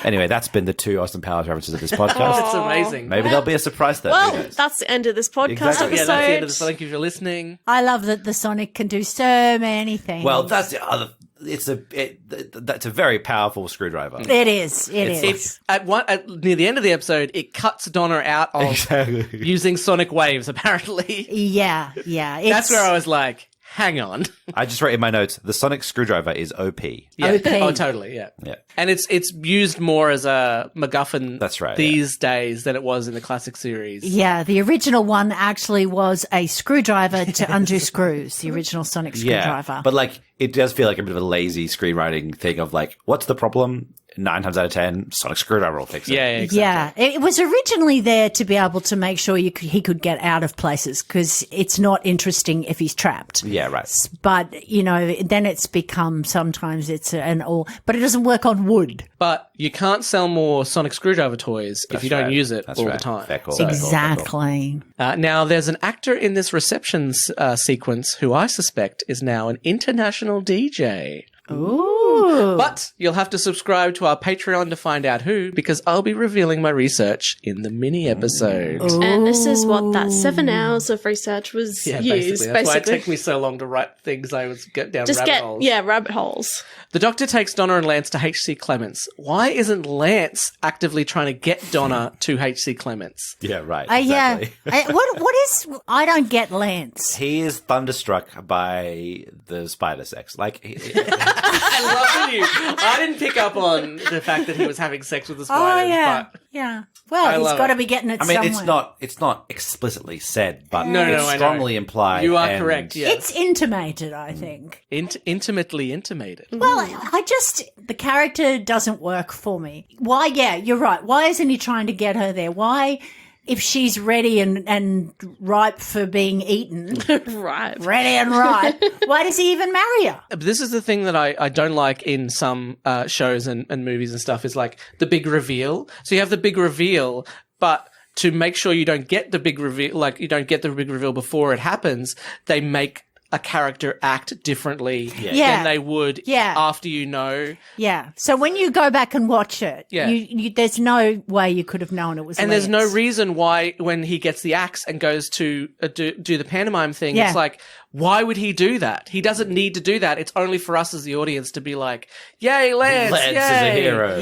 Anyway, that's been the two Austin Powers references of this Oh, podcast. that's amazing. Maybe there'll be a surprise though. Who Well, knows? that's the end of this podcast Exactly. Yeah, episode. that's the end of this. Thank you for listening. I love that the Sonic can do so many things. Well, that's the other. That's a very powerful screwdriver. It is. It's near the end of the episode, it cuts Donna out of Exactly. using sonic waves, apparently. Yeah. That's where I was like, hang on. I just wrote in my notes, the sonic screwdriver is OP. Yeah. OP. Oh, totally, yeah. Yeah. And it's used more as a MacGuffin That's right, these days than it was in the classic series. Yeah, the original one actually was a screwdriver to undo screws, the original Sonic screwdriver. Yeah, but it does feel like a bit of a lazy screenwriting thing of what's the problem? 9 times out of 10, sonic screwdriver will fix it. Yeah, exactly. Yeah, it was originally there to be able to make sure he could get out of places, because it's not interesting if he's trapped. Yeah, right. But, then it's become sometimes it's but it doesn't work on wood. But you can't sell more sonic screwdriver toys if you don't right. use it That's all right. the time. Fair call, fair call, fair call. Exactly. Now, there's an actor in this reception sequence who I suspect is now an international DJ. Ooh. But you'll have to subscribe to our Patreon to find out who, because I'll be revealing my research in the mini episode. And this is what that 7 hours of research was Yeah, used. That's why it took me so long to write things. I was get down Just rabbit get, holes. rabbit holes. The doctor takes Donna and Lance to H.C. Clements. Why isn't Lance actively trying to get Donna to H.C. Clements? Yeah, right. Yeah. Exactly. What is? I don't get Lance. He is thunderstruck by the spider sex. I love you. I didn't pick up on the fact that he was having sex with the spiders. But Yeah. I Well, he's love got to it. be getting it I mean, somewhere. it's not explicitly said, but No, it's I know. strongly implied. You are and- correct, yeah. It's intimated, I think. Intimately intimated. Well, the character doesn't work for me. Why? Yeah, you're right. Why isn't he trying to get her there? Why if she's ready and ripe for being eaten, Right. ready and ripe, why does he even marry her? This is the thing that I don't like in some shows and movies and stuff is like the big reveal. So you have the big reveal, but to make sure you don't get the big reveal, like you don't get the big reveal before it happens, they make a character act differently than they would after you know. Yeah. So when you go back and watch it, you there's no way you could have known it was And Lance. there's no reason why when he gets the axe and goes to do the pantomime thing, it's like, why would he do that? He doesn't need to do that. It's only for us as the audience to be like, yay, Lance! Lance yay! is a hero.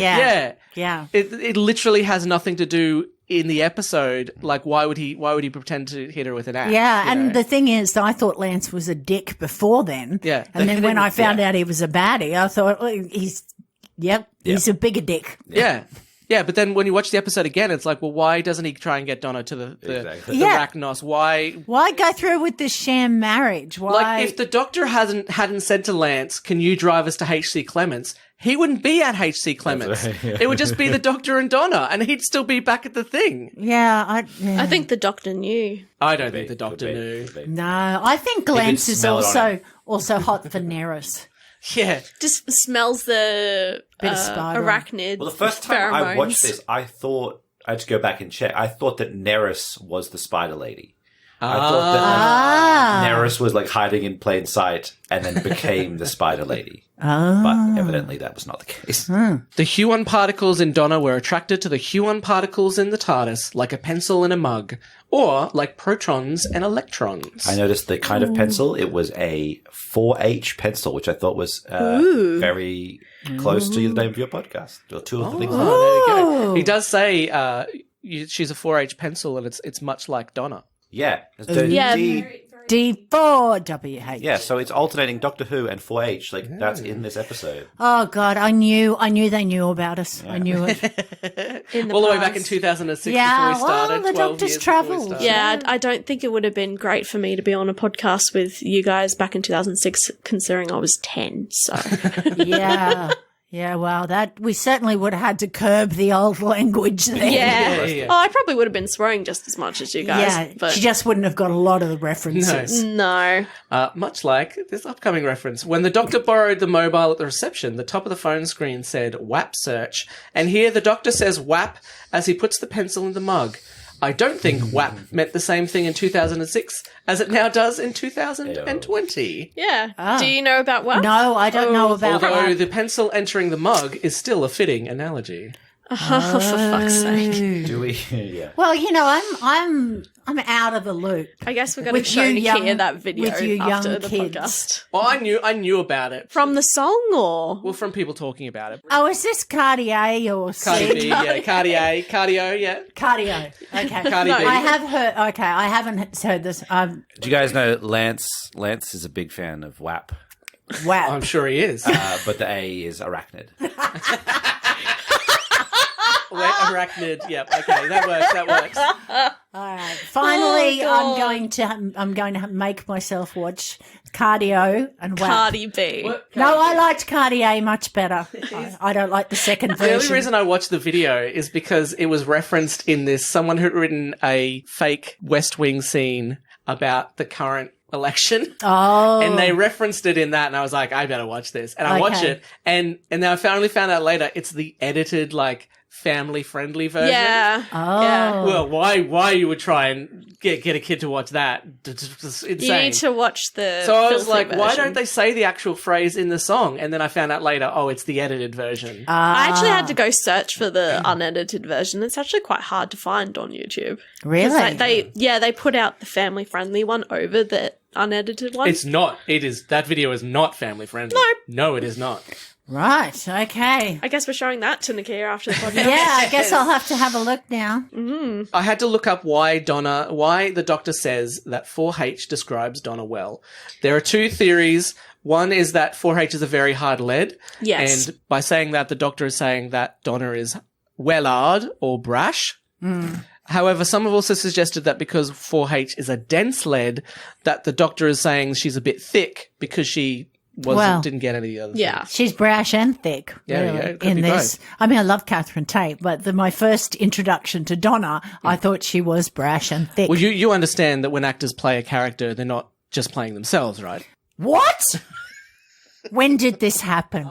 Yeah. It literally has nothing to do in the episode. Like, why would he pretend to hit her with an axe? Yeah, you and know? the thing is, I thought Lance was a dick before then. Yeah. And then when I found out he was a baddie, I thought, well, he's a bigger dick. Yeah. Yeah, but then when you watch the episode again, it's like, well, why doesn't he try and get Donna to the Racnoss? Why go through with this sham marriage? Why? Like, if the doctor hadn't said to Lance, can you drive us to H.C. Clements, he wouldn't be at H.C. Clements. Right, yeah. It would just be the doctor and Donna, and he'd still be back at the thing. Yeah, I think the doctor knew. I don't think the doctor knew. No, I think Lance is smell it on also hot for Neris. Yeah. Just smells the Bit of spider. arachnid. Well, the first time I watched pheromones. this, I thought I had to go back and check. I thought that Neris was the spider lady. I thought that Neris was like hiding in plain sight and then became the spider lady. But evidently that was not the case. The Huon particles in Donna were attracted to the Huon particles in the TARDIS, like a pencil in a mug, or like protons and electrons. I noticed the kind of pencil. It was a 4H pencil, which I thought was very close to the name of your podcast. Or two of the things. Oh, there you go. He does say she's a 4H pencil, and it's much like Donna. Yeah. Yeah. D4WH. Yeah, so it's alternating Doctor Who and 4H. Like, that's in this episode. Oh God, I knew they knew about us. I knew it. All the way back in 2006 before we started. the 12 Doctor's years before we travels. started. Yeah, I don't think it would have been great for me to be on a podcast with you guys back in 2006, considering I was 10. So Yeah. Yeah, well, that we certainly would have had to curb the old language there. yeah. Oh, I probably would have been swearing just as much as you guys. Yeah, but she just wouldn't have got a lot of the references. no. Much like this upcoming reference. When the doctor borrowed the mobile at the reception, the top of the phone screen said WAP search. And here the doctor says WAP as he puts the pencil in the mug. I don't think WAP meant the same thing in 2006 as it now does in 2020. Yeah. Do you know about WAP? No, I don't know about Although that. the pencil entering the mug is still a fitting analogy. For fuck's sake. Do we? Yeah. Well, I'm out of the loop. I guess we're going to With show you Nicchia young- that video with you after young the kids. podcast. Well, I knew about it. From the song, or? Well, from people talking about it. Oh, is this Cartier or Cardi B, Slade? yeah. Cardio, yeah. Cardio. Okay. Cardi B. I have heard. Okay, I haven't heard this. Do you guys know Lance? Lance is a big fan of WAP, Wow. I'm sure he is. but the A is arachnid. Wet arachnid. Yep. Okay, that works. All right. Finally, Oh, I'm going to make myself watch Cardio and WAP. Cardi B. No, I liked Cartier much better. I don't like the second The only version. reason I watched the video is because it was referenced in this. Someone had written a fake West Wing scene about the current election. Oh. And they referenced it in that, and I was like, I better watch this. And I watched it, and then I finally found out later it's the edited, like, family-friendly version. Yeah. Oh. Yeah. Well, why you would try and get a kid to watch that? It's insane. You need to watch the So I was filthy like, why version. don't they say the actual phrase in the song? And then I found out later, oh, it's the edited version. I actually had to go search for the unedited version. It's actually quite hard to find on YouTube. 'Cause Really? they put out the family-friendly one over the unedited one. It's not. It is. That video is not family friendly. No, it is not. Right. Okay. I guess we're showing that to Nicchia after the podcast. Yeah, I guess I'll have to have a look now. I had to look up why the doctor says that 4H describes Donna well. There are two theories. One is that 4H is a very hard lead. Yes. And by saying that, the doctor is saying that Donna is wellard or brash. However, some have also suggested that because 4H is a dense lead, that the doctor is saying she's a bit thick because she didn't get any other Yeah. She's brash and thick, Yeah, really, yeah, it could in be this. both. I mean, I love Catherine Tate, but my first introduction to Donna, I thought she was brash and thick. Well, you understand that when actors play a character, they're not just playing themselves, right? What? When did this happen?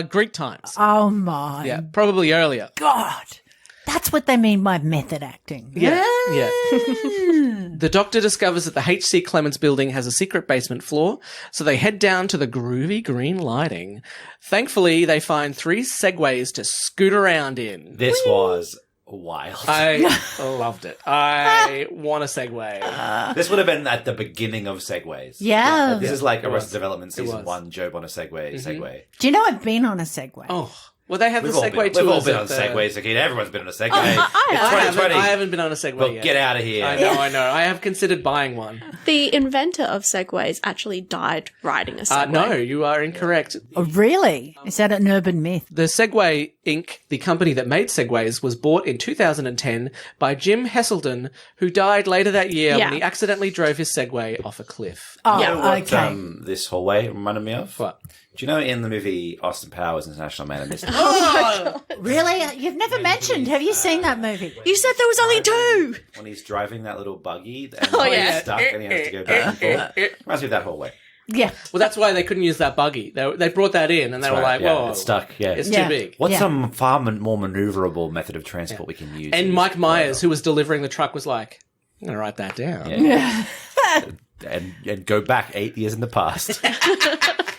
Greek times. Oh my Yeah, probably earlier. God. That's what they mean by method acting. Yeah, yeah. The Doctor discovers that the H.C. Clements building has a secret basement floor, so they head down to the groovy green lighting. Thankfully, they find 3 segways to scoot around in. This was wild. I loved it. I want a Segway. This would have been at the beginning of Segways. Yeah. This is like It was. Arrested Development season was. 1, Job on a Segway, Segway. Do you know I've been on a Segway? Oh, well, they have We've the all Segway been, we've all tours been at on the- Segways, again. Everyone's been on a Segway. I It's 2020. I haven't been on a Segway Well, yet. get out of here. I know. I have considered buying one. The inventor of Segways actually died riding a Segway. No, you are incorrect. Oh, really? Is that an urban myth? The Segway Inc., the company that made Segways, was bought in 2010 by Jim Heselden, who died later that year Yeah. when he accidentally drove his Segway off a cliff. Oh, Yeah. What okay. this hallway reminded me of? What? Do you know in the movie Austin Powers International Man and Mystery? Really? You've never mentioned. Have you seen that movie? You said there was only 2! when he's driving that little buggy and yeah. he's stuck and he has to go back and forth. Reminds me of that hallway. Yeah. Well, that's why they couldn't use that buggy. They brought that in, and they were like, yeah, whoa. it's stuck. Yeah. It's Yeah. too big. What's Yeah. some far more maneuverable method of transport we can use? And in Mike this Myers, who corridor? was delivering the truck, was like, I'm going to write that down. Yeah. and go back 8 years in the past.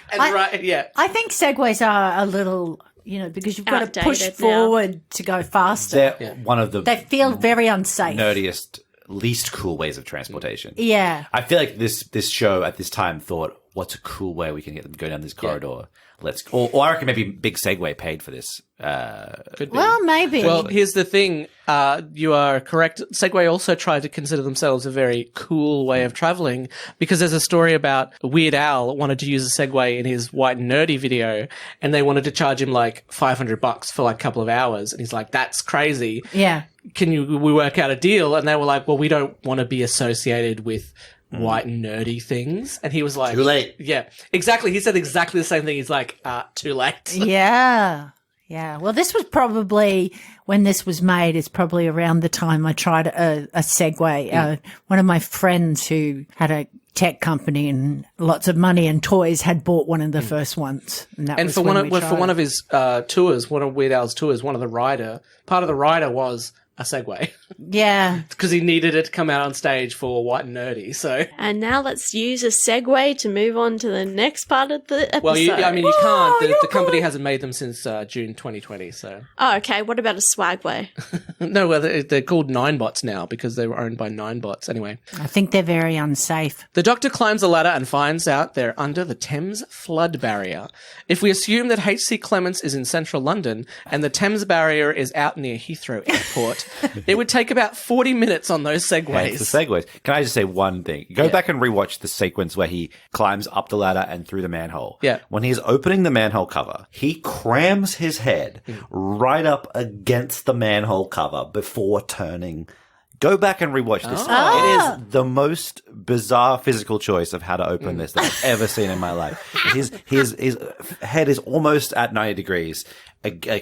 I think segways are a little, because you've got to push Outdated now. forward to go faster. They're one of the They feel very unsafe. nerdiest, least cool ways of transportation. Yeah. I feel like this show at this time thought, what's a cool way we can get them to go down this corridor? Or I reckon maybe Big Segway paid for this. Could be. Well, maybe. Well, here's the thing. You are correct. Segway also tried to consider themselves a very cool way of traveling because there's a story about Weird Al wanted to use a Segway in his White and Nerdy video, and they wanted to charge him like $500 for like a couple of hours, and he's like, "That's crazy. yeah. We work out a deal?" And they were like, "Well, we don't want to be associated with white and nerdy things." And he was like, Too late. Yeah, exactly. He said exactly the same thing. He's like, too late. Yeah. Yeah. Well, this was probably, when this was made, it's probably around the time I tried a Segway. One of my friends who had a tech company and lots of money and toys had bought one of the first ones. And that And was for when one we of, for tried one it. of his tours, one of Weird Al's tours, part of the rider was a Segway Yeah. because he needed it to come out on stage for White and Nerdy. So, And now let's use a segue to move on to the next part of the episode. well, you can't. The company hasn't made them since June 2020. So, Oh, okay. What about a swagway? no, well, they're called Ninebots now because they were owned by Ninebots. Anyway, I think they're very unsafe. the Doctor climbs a ladder and finds out they're under the Thames flood barrier. If we assume that H.C. Clements is in central London and the Thames barrier is out near Heathrow Airport, it would take about 40 minutes on those Hence segways. the segways. Can I just say one thing? Go back and rewatch the sequence where he climbs up the ladder and through the manhole. Yeah. When he's opening the manhole cover, he crams his head right up against the manhole cover before turning. Go back and rewatch this. It is the most bizarre physical choice of how to open this that I've ever seen in my life. His head is almost at 90 degrees,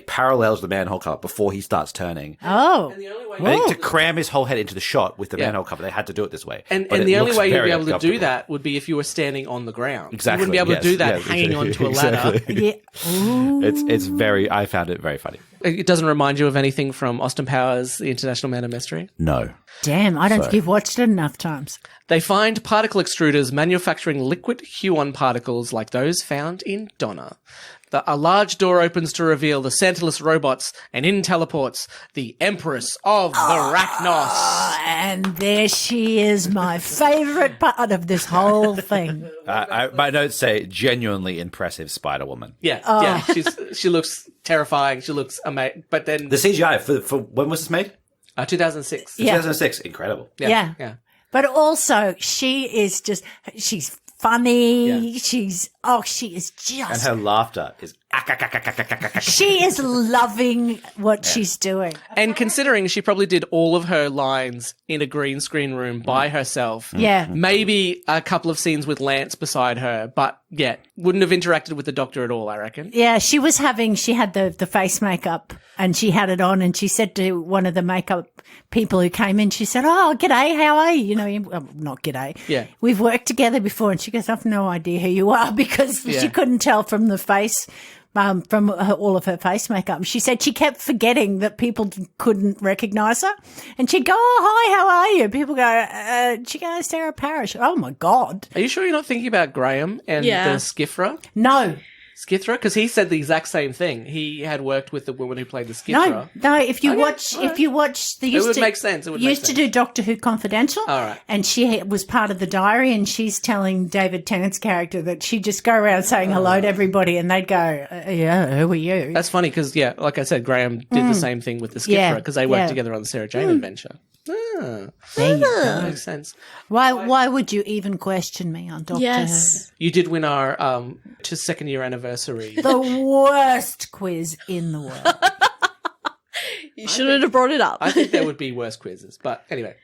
parallels the manhole cover before he starts turning. Oh. I think to cram his whole head into the shot with the manhole cover, they had to do it this way. And But it the only looks way you'd very be able to do uncomfortable. that would be if you were standing on the ground. Exactly. You wouldn't be able to do that yes, hanging onto a ladder. exactly. Yeah. Ooh. It's very. I found it very funny. It doesn't remind you of anything from Austin Powers, The International Man of Mystery? No. Damn, I don't think you've watched it enough times. They find particle extruders manufacturing liquid huon particles like those found in Donna. A large door opens to reveal the Santalus robots, and in teleports the Empress of the Racnoss. And there she is, my favorite part of this whole thing. My notes say genuinely impressive Spider-Woman. Yeah, she looks terrifying. She looks amazing. But then The CGI for when was this made? 2006. Yeah. 2006. Incredible. Yeah. But also, she's funny. Yeah. She is just. And her laughter is She is loving what she's doing. And considering she probably did all of her lines in a green screen room by herself. Yeah. Maybe a couple of scenes with Lance beside her, but yeah, wouldn't have interacted with the Doctor at all, I reckon. Yeah, she had the face makeup and she had it on, and she said to one of the makeup people who came in, she said, "Oh, g'day, how are you?" Not g'day. Yeah. We've worked together before. And she goes, "I've no idea who you are," because she couldn't tell from the face. From all of her face makeup. She said she kept forgetting that people couldn't recognise her. And she'd go, "Oh, hi, how are you?" People go, she goes, "Sarah Parrish." Oh, my God. Are you sure you're not thinking about Graham and the Skithra? No. Skithra? Because he said the exact same thing. He had worked with the woman who played the Skithra. No. If you watch, the it would make sense. It would used to do Doctor Who Confidential. All right. And she was part of the diary, and she's telling David Tennant's character that she'd just go around saying hello to everybody, and they'd go, "Yeah, who are you?" That's funny because, like I said, Graham did the same thing with the Skithra because they worked together on the Sarah Jane adventure. There you go. That makes sense. Why would you even question me on Doctor Yes. You did win our second year anniversary. Who? The worst quiz in the world. You shouldn't have brought it up. I think there would be worse quizzes, but anyway,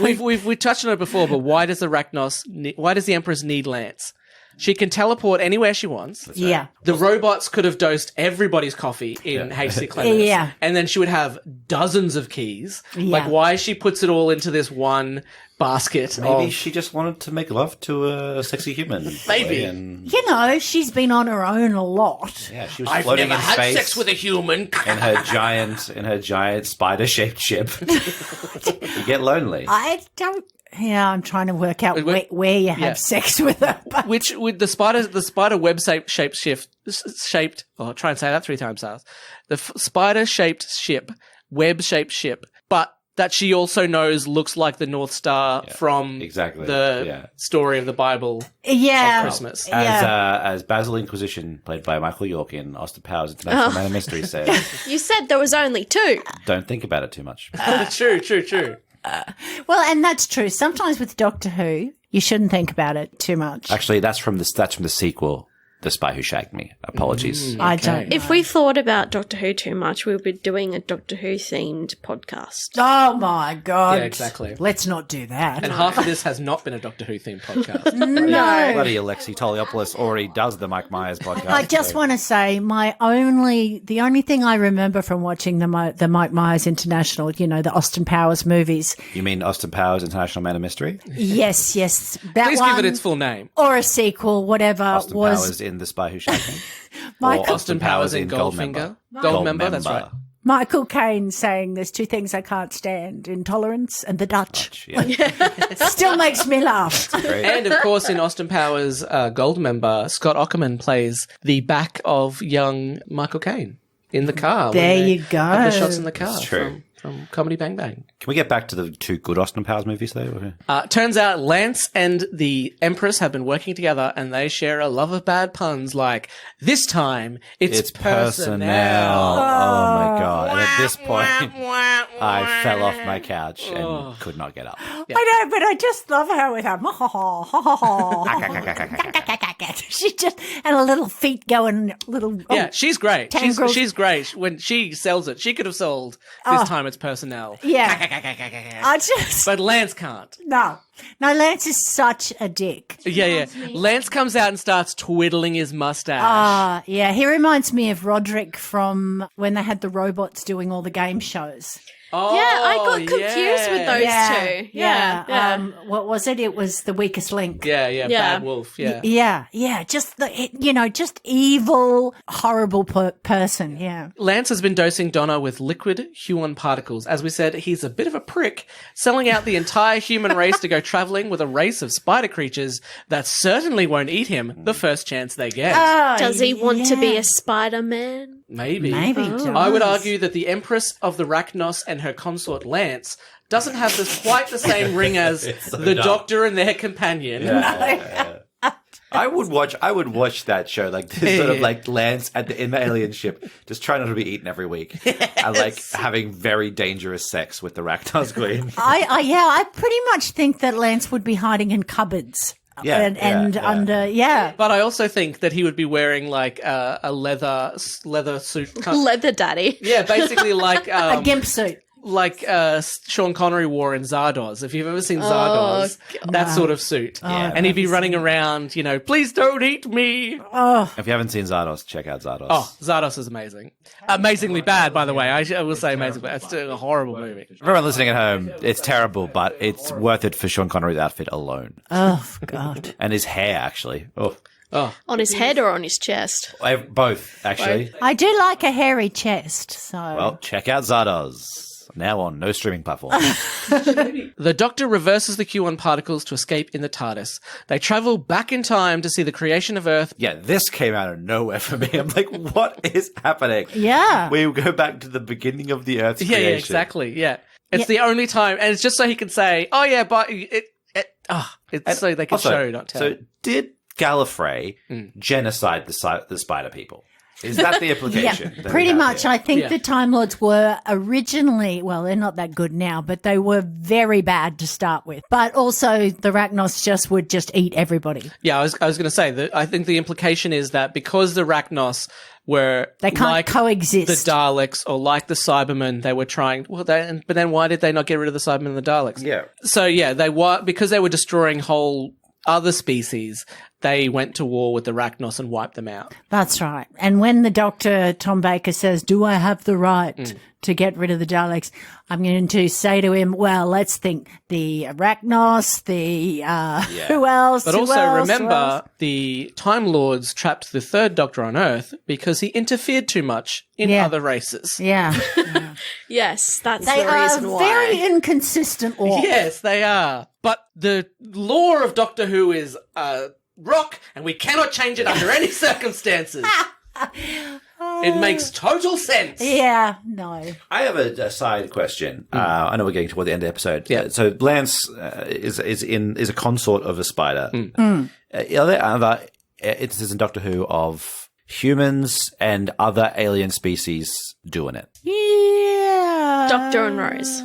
we've touched on it before. But why does the Empress need Lance? She can teleport anywhere she wants. Yeah. The robots could have dosed everybody's coffee in HC Clements. Yeah. And then she would have dozens of keys. Yeah. Like, why she puts it all into this one basket? Maybe she just wanted to make love to a sexy human. Maybe. And, She's been on her own a lot. yeah, she was I've floating never in had space sex with a human. in her giant spider-shaped ship. You get lonely. I don't. Yeah, I'm trying to work out where you have sex with her. But Which with the spider web shaped. Oh, try and say that 3 times fast. The spider shaped ship, web shaped ship, but that she also knows looks like the North Star from the story of the Bible. Of Christmas. As Basil Inquisition, played by Michael York in Austin Powers International Man of Mystery, says, You said there was only 2. "Don't think about it too much." True. well, and that's true. Sometimes with Doctor Who, you shouldn't think about it too much. Actually, that's from the sequel, The Spy Who Shagged Me. Apologies. I don't know. If we thought about Doctor Who too much, we would be doing a Doctor Who themed podcast. Oh my God. Yeah, exactly. Let's not do that. And half of this has not been a Doctor Who themed podcast. No. Bloody Alexi Toliopoulos already does the Mike Myers podcast. I just want to say the only thing I remember from watching the Mike Myers International, the Austin Powers movies. You mean Austin Powers International Man of Mystery? Yes. That Please one, give it its full name. or a sequel, whatever Austin was. Powers in The Spy Who Shagged Me? Michael, Or Austin Powers in Goldfinger. Goldmember, that's right. Michael Caine saying there's 2 things I can't stand: intolerance and the Dutch. Yeah. Still makes me laugh. Great. And of course, in Austin Powers Goldmember, Scott Aukerman plays the back of young Michael Caine in the car. There you go. Have the shots in the car. That's true. From Comedy Bang Bang. Can we get back to the 2 good Austin Powers movies, though? Turns out Lance and the Empress have been working together and they share a love of bad puns like, this time, it's personnel. Oh, my God. And at this point, I fell off my couch and could not get up. I know, but I just love her with her. She just, and her little feet going, Yeah, she's great. tendrils. She's great. When she sells it, she could have sold this time it's personnel. Yeah. I just, But Lance can't. no, Lance is such a dick. Yeah. Lance comes out and starts twiddling his mustache. Yeah, he reminds me of Roderick from when they had the robots doing all the game shows. Oh, Yeah, I got confused with those 2. Yeah. What was it? It was The Weakest Link. Yeah, Bad Wolf, yeah. Yeah. Just just evil, horrible person. Yeah. Lance has been dosing Donna with liquid Huon particles. As we said, he's a bit of a prick, selling out the entire human race to go travelling with a race of spider creatures that certainly won't eat him the first chance they get. Does he want to be a Spider-Man? Maybe. Maybe he does. I would argue that the Empress of the Racnoss and her consort Lance doesn't have quite the same ring as the dumb. Doctor and their companion. I would watch that show, like this sort of like Lance in the alien ship, just trying not to be eaten every week, and like having very dangerous sex with the Racnoss Queen. I pretty much think that Lance would be hiding in cupboards. Yeah, and yeah. under, yeah. But I also think that he would be wearing like a leather suit. Leather daddy. Yeah, basically like A gimp suit. like Sean Connery wore in Zardoz. If you've ever seen Zardoz, that sort of suit. Yeah. And he'd be running around, please don't eat me. If you haven't seen Zardoz, check out Zardoz. Oh, Zardoz is amazing. Amazingly bad, by the way. I will say amazing, but it's a horrible movie. For everyone listening at home, it's terrible, but it's worth it for Sean Connery's outfit alone. Oh, God. And his hair, actually. Oh, On his head or on his chest? both, actually. I do like a hairy chest, so. Well, check out Zardoz. Now on no streaming platform. The Doctor reverses the Q1 particles to escape in the TARDIS. They travel back in time to see the creation of Earth. Yeah, this came out of nowhere for me. I'm like, what is happening? Yeah. We go back to the beginning of the Earth's Yeah, creation. exactly. Yeah. It's the only time, and it's just so he can say, oh, yeah, but it's so they can Also, show, not tell. So did Gallifrey genocide the spider people? Is that the implication? Yeah, that we pretty have much. here? I think Yeah. the Time Lords were originally, well, they're not that good now, but they were very bad to start with. But also the Racnoss would just eat everybody. Yeah, I was going to say that I think the implication is that because the Racnoss were They can't like coexist. the Daleks or like the Cybermen, they were trying. But then why did they not get rid of the Cybermen and the Daleks? Yeah. So yeah, because they were destroying whole other species. They went to war with the Racnoss and wiped them out. That's right. And when the Doctor, Tom Baker, says, do I have the right to get rid of the Daleks? I'm going to say to him, well, let's think the Racnoss, who else? But Who also else? Who remember, else? the Time Lords trapped the third Doctor on Earth because he interfered too much in Yeah. other races. Yeah. Yes, that's They the are reason why. very inconsistent orcs. Yes, they are. But the law of Doctor Who is rock, and we cannot change it under any circumstances. It makes total sense. Yeah, no. I have a side question. I know we're getting toward the end of the episode. Yeah. So Lance is a consort of a spider. Are there other instances in Doctor Who of humans and other alien species doing it? Yeah. Doctor and Rose.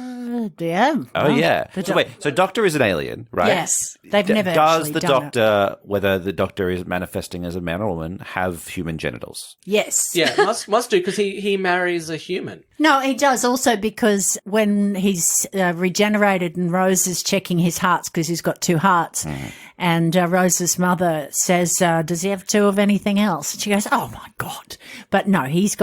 Yeah. Oh, yeah. the So wait, so Doctor is an alien, right? Yes. They've never Does actually the done it. Doctor, whether the Doctor is manifesting as a man or woman, have human genitals? Yes. Yeah, must do, because he marries a human. No, he does also because when he's regenerated and Rose is checking his hearts because he's got two hearts, and Rose's mother says, "Does he have two of anything else?" And she goes, "Oh my God!" But no, he's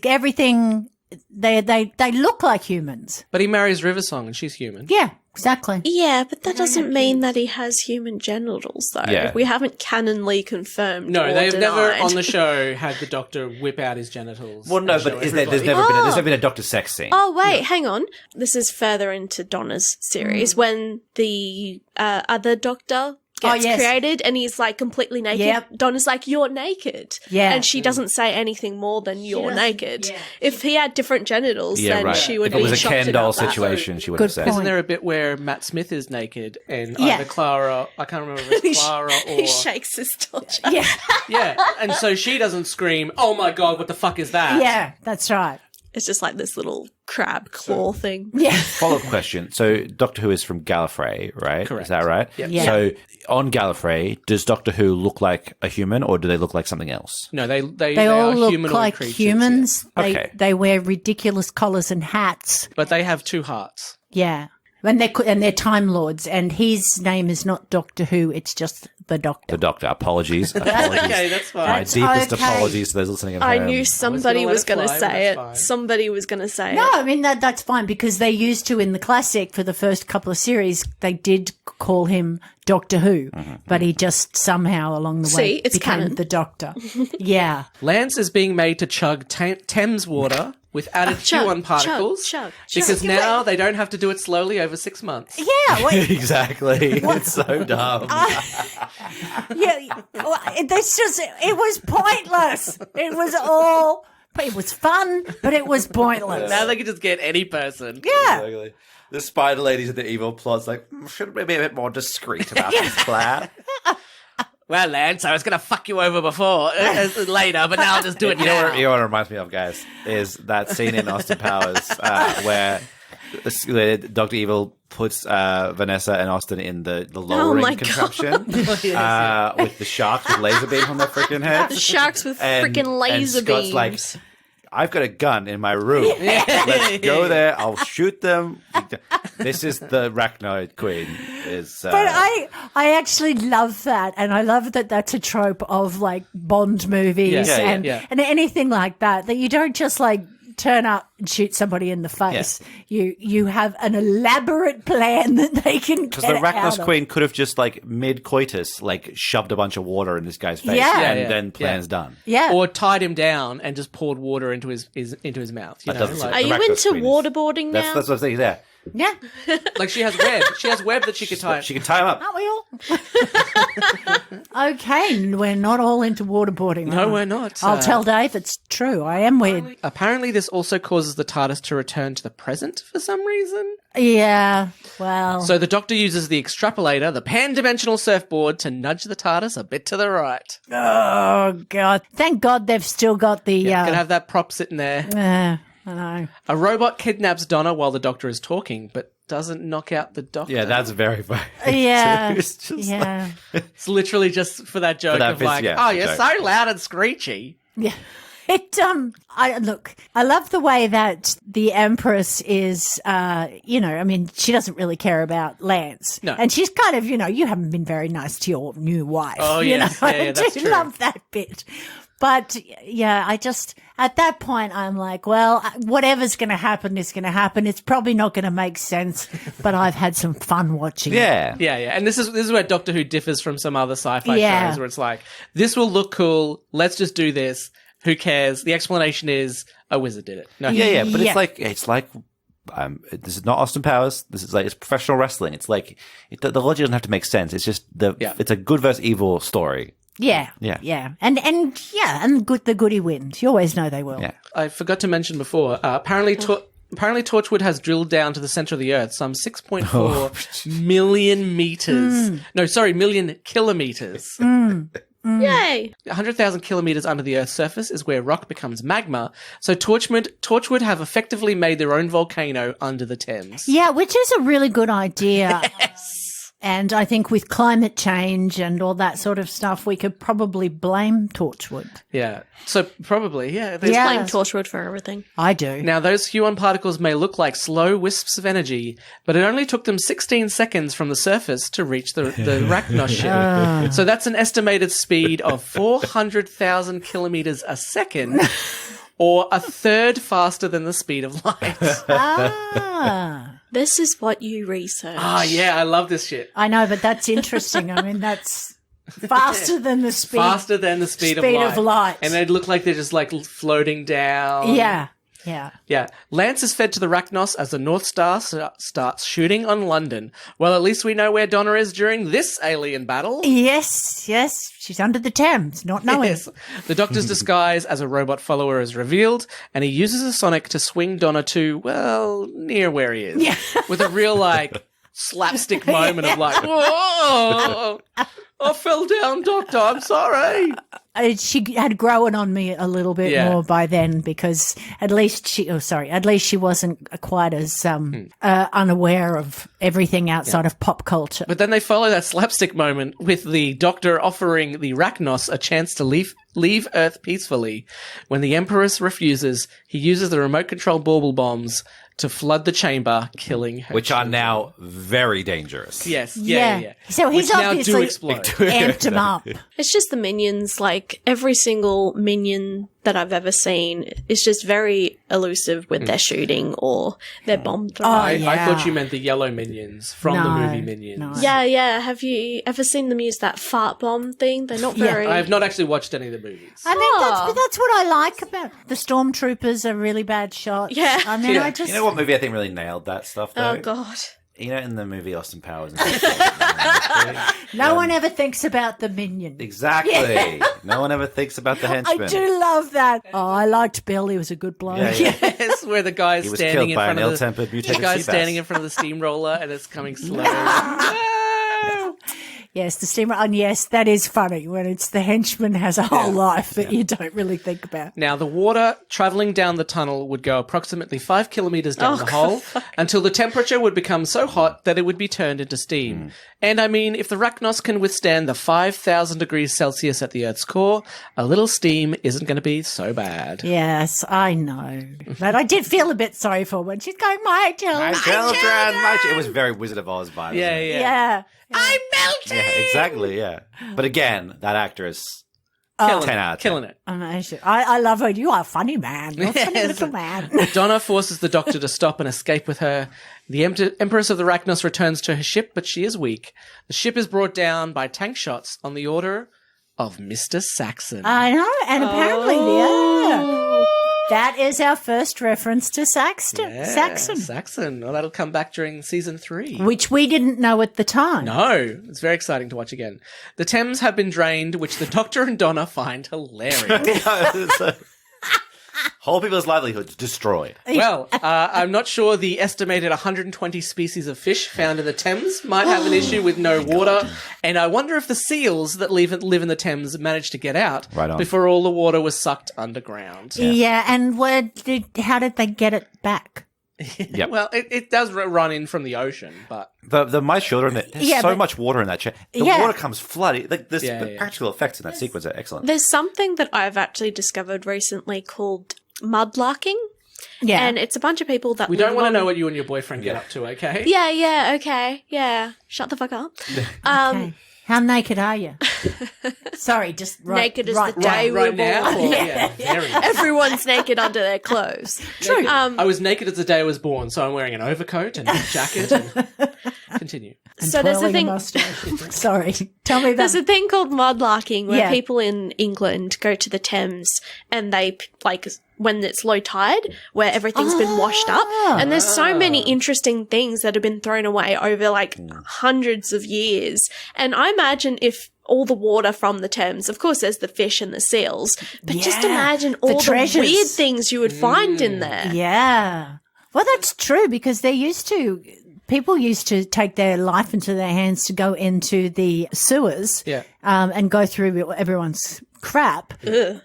everything. They look like humans. But he marries Riversong, and she's human. Yeah, exactly. Yeah, but that doesn't mean that he has human genitals, though. Yeah. We haven't canonly confirmed. No, or they've never denied. on the show had the Doctor whip out his genitals. Well, no, and show but there's everybody. never been a Doctor sex scene. Oh, wait, hang on. This is further into Donna's series when the other Doctor gets yes. created and he's like completely naked. Yep. Donna's like, "You're naked." Yeah. And she doesn't say anything more than "you're doesn't, naked." yeah. If he had different genitals, Yeah, then right. she would If it be was a shocked Ken doll about that. situation, she would Good have said. point. Isn't there a bit where Matt Smith is naked and Yeah. either Clara, I can't remember if it's Clara or... He shakes his torture. Yeah, Yeah, and so she doesn't scream, "Oh my God, what the fuck is that?" yeah, that's right. It's just like this little crab claw thing. Yeah, Follow-up question. So Doctor Who is from Gallifrey, right? Correct. Is that right? Yep. Yeah. So on Gallifrey, does Doctor Who look like a human or do they look like something else? No, they they all are look humanoid like creatures, humans. yeah. They Okay. they wear ridiculous collars and hats. yeah. But they have two hearts. Yeah. And they're Time Lords, and his name is not Doctor Who, it's just the Doctor. The Doctor. Apologies. Apologies. Okay, that's fine. My That's deepest okay. apologies to those listening at I home. knew somebody gonna let was it going to fly, but say that's it. fine. Somebody was going to say No, it. I mean, that's fine, because they used to, in the classic, for the first couple of series, they did call him Doctor Who, but he just somehow along the way See, it's became canon. the Doctor. Yeah. Lance is being made to chug Thames water with added chug, Q1 particles chug, chug, because chug. now they don't have to do it slowly over 6 months. Yeah, Exactly. It's so dumb. yeah. Well, that's just, it was pointless. It was fun, but it was pointless. Now they can just get any person. Yeah. Exactly. The spider ladies at the evil plot's like, should we be a bit more discreet about this plan? Well, Lance, I was going to fuck you over before, later, but now I'll just do it You now. know what it reminds me of, guys, is that scene in Austin Powers where Dr. Evil puts Vanessa and Austin in the lowering my contraption with the sharks with laser beams on their freaking heads. The sharks with freaking laser and Scott's beams. like, I've got a gun in my room. Let's go there. I'll shoot them. This is the Racnoss Queen. But I actually love that, and I love that that's a trope of like Bond movies and anything like that. That you don't just like turn up and shoot somebody in the face. Yeah. You have an elaborate plan that they can get. Because the Racnoss Queen could have just like mid-coitus like shoved a bunch of water in this guy's face, then plan's done. Yeah, or tied him down and just poured water into his mouth. You know? Are you into waterboarding now? That's what I'm saying. Yeah. Yeah. Like she has web. She has web that she could tie. She can tie him up. Aren't we all? Okay, we're not all into waterboarding. No, we're not. I'll tell Dave it's true. I am weird. Apparently, this also causes the TARDIS to return to the present for some reason. Yeah, well. So the Doctor uses the extrapolator, the pan-dimensional surfboard, to nudge the TARDIS a bit to the right. Oh, God. Thank God they've still got the... Can have that prop sitting there. I know. A robot kidnaps Donna while the Doctor is talking, but doesn't knock out the Doctor. Yeah, that's very funny. Yeah. It's just like... It's literally just for that joke of like, oh, you're so loud and screechy. Yeah. I love the way that the Empress is, I mean, she doesn't really care about Lance. No. And she's kind of, you haven't been very nice to your new wife. Oh, yes. I that's do true. love that bit. But, yeah, at that point, I'm like, well, whatever's going to happen is going to happen. It's probably not going to make sense, but I've had some fun watching it. Yeah. Yeah. And this is where Doctor Who differs from some other sci-fi shows where it's like, this will look cool. Let's just do this. Who cares? The explanation is a wizard did it. No. Yeah. But it's like this is not Austin Powers. This is like, it's professional wrestling. It's like, the logic doesn't have to make sense. It's just it's a good versus evil story. Yeah. And the goodie wins. You always know they will. Yeah. I forgot to mention before, apparently Torchwood has drilled down to the center of the Earth some 6.4 million meters. No, sorry, million kilometers. Yay! 100,000 kilometers under the Earth's surface is where rock becomes magma. So Torchwood have effectively made their own volcano under the Thames. Yeah, which is a really good idea. Yes. And I think with climate change and all that sort of stuff, we could probably blame Torchwood. Yeah. So probably, Blame Torchwood for everything. I do. Now, those Huon particles may look like slow wisps of energy, but it only took them 16 seconds from the surface to reach the Racnoss ship. So that's an estimated speed of 400,000 kilometers a second, or a third faster than the speed of light. This is what you research. Yeah, I love this shit. I know, but that's interesting. I mean, that's faster than the speed. Faster than the speed of light. And they look like they're just like floating down. Yeah. Lance is fed to the Racnoss as the North Star starts shooting on London. Well, at least we know where Donna is during this alien battle. Yes. She's under the Thames, not knowing. Yes. The Doctor's disguise as a robot follower is revealed, and he uses a sonic to swing Donna to, well, near where he is. Yeah. With a real, like, slapstick moment of like, whoa, I fell down, Doctor, I'm sorry. She had grown on me a little bit more by then, because at least she wasn't quite as unaware of everything outside of pop culture. But then they follow that slapstick moment with the Doctor offering the Racnoss a chance to leave Earth peacefully. When the Empress refuses, he uses the remote control bauble bombs to flood the chamber, killing her. Which are now very dangerous. Yes. Yeah. So he's which now obviously do explode. amped him up. It's just the minions, like every single minion that I've ever seen is just very elusive with their shooting or their bomb throw. I thought you meant the yellow minions from the movie Minions. No. Yeah. Have you ever seen them use that fart bomb thing? They're not very... I have not actually watched any of the movies. I mean, that's what I like about the stormtroopers are really bad shots. Yeah. I mean, I just... You know what movie I think really nailed that stuff, though? Oh, God. You know, in the movie Austin Powers. No one ever thinks about the minion. Exactly. Yeah. No one ever thinks about the henchman. I do love that. Oh, I liked Bill. He was a good bloke. Yeah. Yes, where the guy's standing in front of the guy's standing in front of the steamroller and it's coming slow. Yes, the steamer. And yes, that is funny when it's the henchman has a whole life that you don't really think about. Now, the water travelling down the tunnel would go approximately 5 kilometres down the hole until the temperature would become so hot that it would be turned into steam. And I mean, if the Racnoss can withstand the 5,000 degrees Celsius at the Earth's core, a little steam isn't going to be so bad. Yes, I know. But I did feel a bit sorry for her when she's going, my children. It was very Wizard of Oz vibes. Yeah. I'm melting. Yeah, exactly, yeah. But again, that actress, Killing 10 out of 10. Killing it. Amazing. I love her. You are a funny man. You're a funny little man. Donna forces the Doctor to stop and escape with her. The Empress of the Racnoss returns to her ship, but she is weak. The ship is brought down by tank shots on the order of Mr. Saxon. I know. And apparently, yeah. That is our first reference to Saxon. Yeah, Saxon. Saxon. Well, that'll come back during season 3. Which we didn't know at the time. No, it's very exciting to watch again. The Thames have been drained, which the Doctor and Donna find hilarious. Whole people's livelihoods destroyed. Well, I'm not sure the estimated 120 species of fish found in the Thames might have an issue with no water, and I wonder if the seals that live in the Thames managed to get out before all the water was sucked underground. Yeah, and how did they get it back? Yep. Well, it does run in from the ocean, but... The My Children, there's so much water in that chair. The water comes flooding. The practical effects in that sequence are excellent. There's something that I've actually discovered recently called mudlarking. Yeah. And it's a bunch of people that we don't want to know what you and your boyfriend get up to, okay? Yeah, okay. Yeah. Shut the fuck up. Okay. How naked are you? Sorry, just naked as the day we were born. Now? Yeah, very. Everyone's naked under their clothes. True. I was naked as the day I was born, so I'm wearing an overcoat and a jacket. And continue. And so there's a thing. Sorry, tell me that. There's a thing called mudlarking where people in England go to the Thames and they when it's low tide, where everything's been washed up. And there's so many interesting things that have been thrown away over hundreds of years. And I imagine if all the water from the Thames, of course there's the fish and the seals, but just imagine all the weird things you would find in there. Yeah. Well, that's true because people used to take their life into their hands to go into the sewers and go through everyone's crap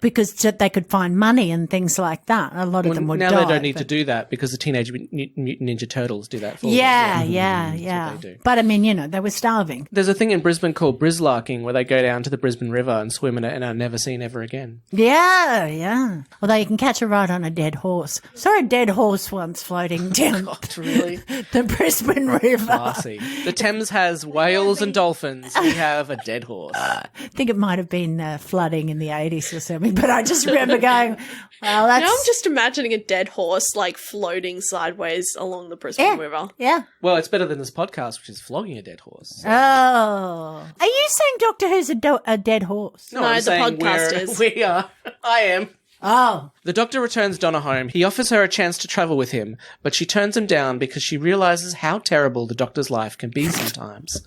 because they could find money and things like that. A lot of them would die. Now they don't need to do that because the Teenage Mutant Ninja Turtles do that for them. Yeah. That's what they do. But I mean, they were starving. There's a thing in Brisbane called Brislarking where they go down to the Brisbane River and swim in it and are never seen ever again. Yeah. Although you can catch a ride on a dead horse. Saw a dead horse once floating down really? the Brisbane River. Classy. The Thames has whales and dolphins. We have a dead horse. I think it might have been flooding in the 80s or something, but I just remember going, well, that's... Now I'm just imagining a dead horse floating sideways along the Brisbane River. Yeah. Well, it's better than this podcast, which is flogging a dead horse. Oh. Are you saying Doctor Who's a dead horse? No, I'm the saying podcast is. We are. I am. Oh. The Doctor returns Donna home. He offers her a chance to travel with him, but she turns him down because she realizes how terrible the Doctor's life can be sometimes.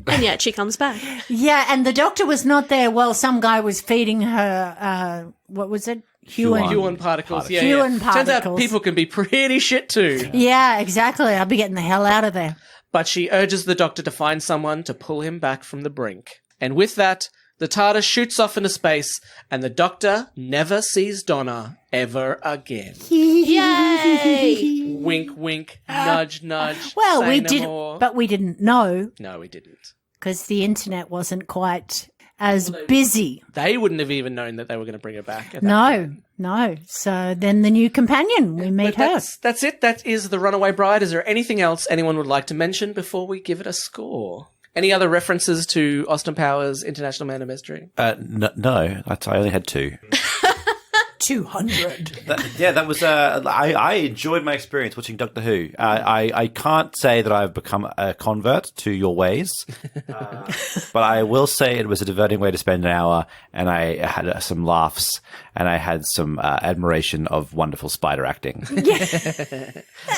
And yet she comes back. Yeah, and the Doctor was not there while some guy was feeding her, what was it? Huon particles. Yeah. Huon particles. Turns out people can be pretty shit too. Yeah, exactly. I'll be getting the hell out of there. But she urges the Doctor to find someone to pull him back from the brink. And with that, the TARDIS shoots off into space, and the Doctor never sees Donna ever again. Yay! Wink, wink, nudge, nudge. Well, say we no didn't, more. but we didn't know No, we didn't. because the internet wasn't quite as busy. They wouldn't have even known that they were going to bring her back. At that point. No. So then the new companion, we meet But her. That's it. That is the Runaway Bride. Is there anything else anyone would like to mention before we give it a score? Any other references to Austin Powers' International Man of Mystery? No, I only had 2. 200. That was. I enjoyed my experience watching Doctor Who. I can't say that I've become a convert to your ways, but I will say it was a diverting way to spend an hour, and I had some laughs, and I had some admiration of wonderful spider acting.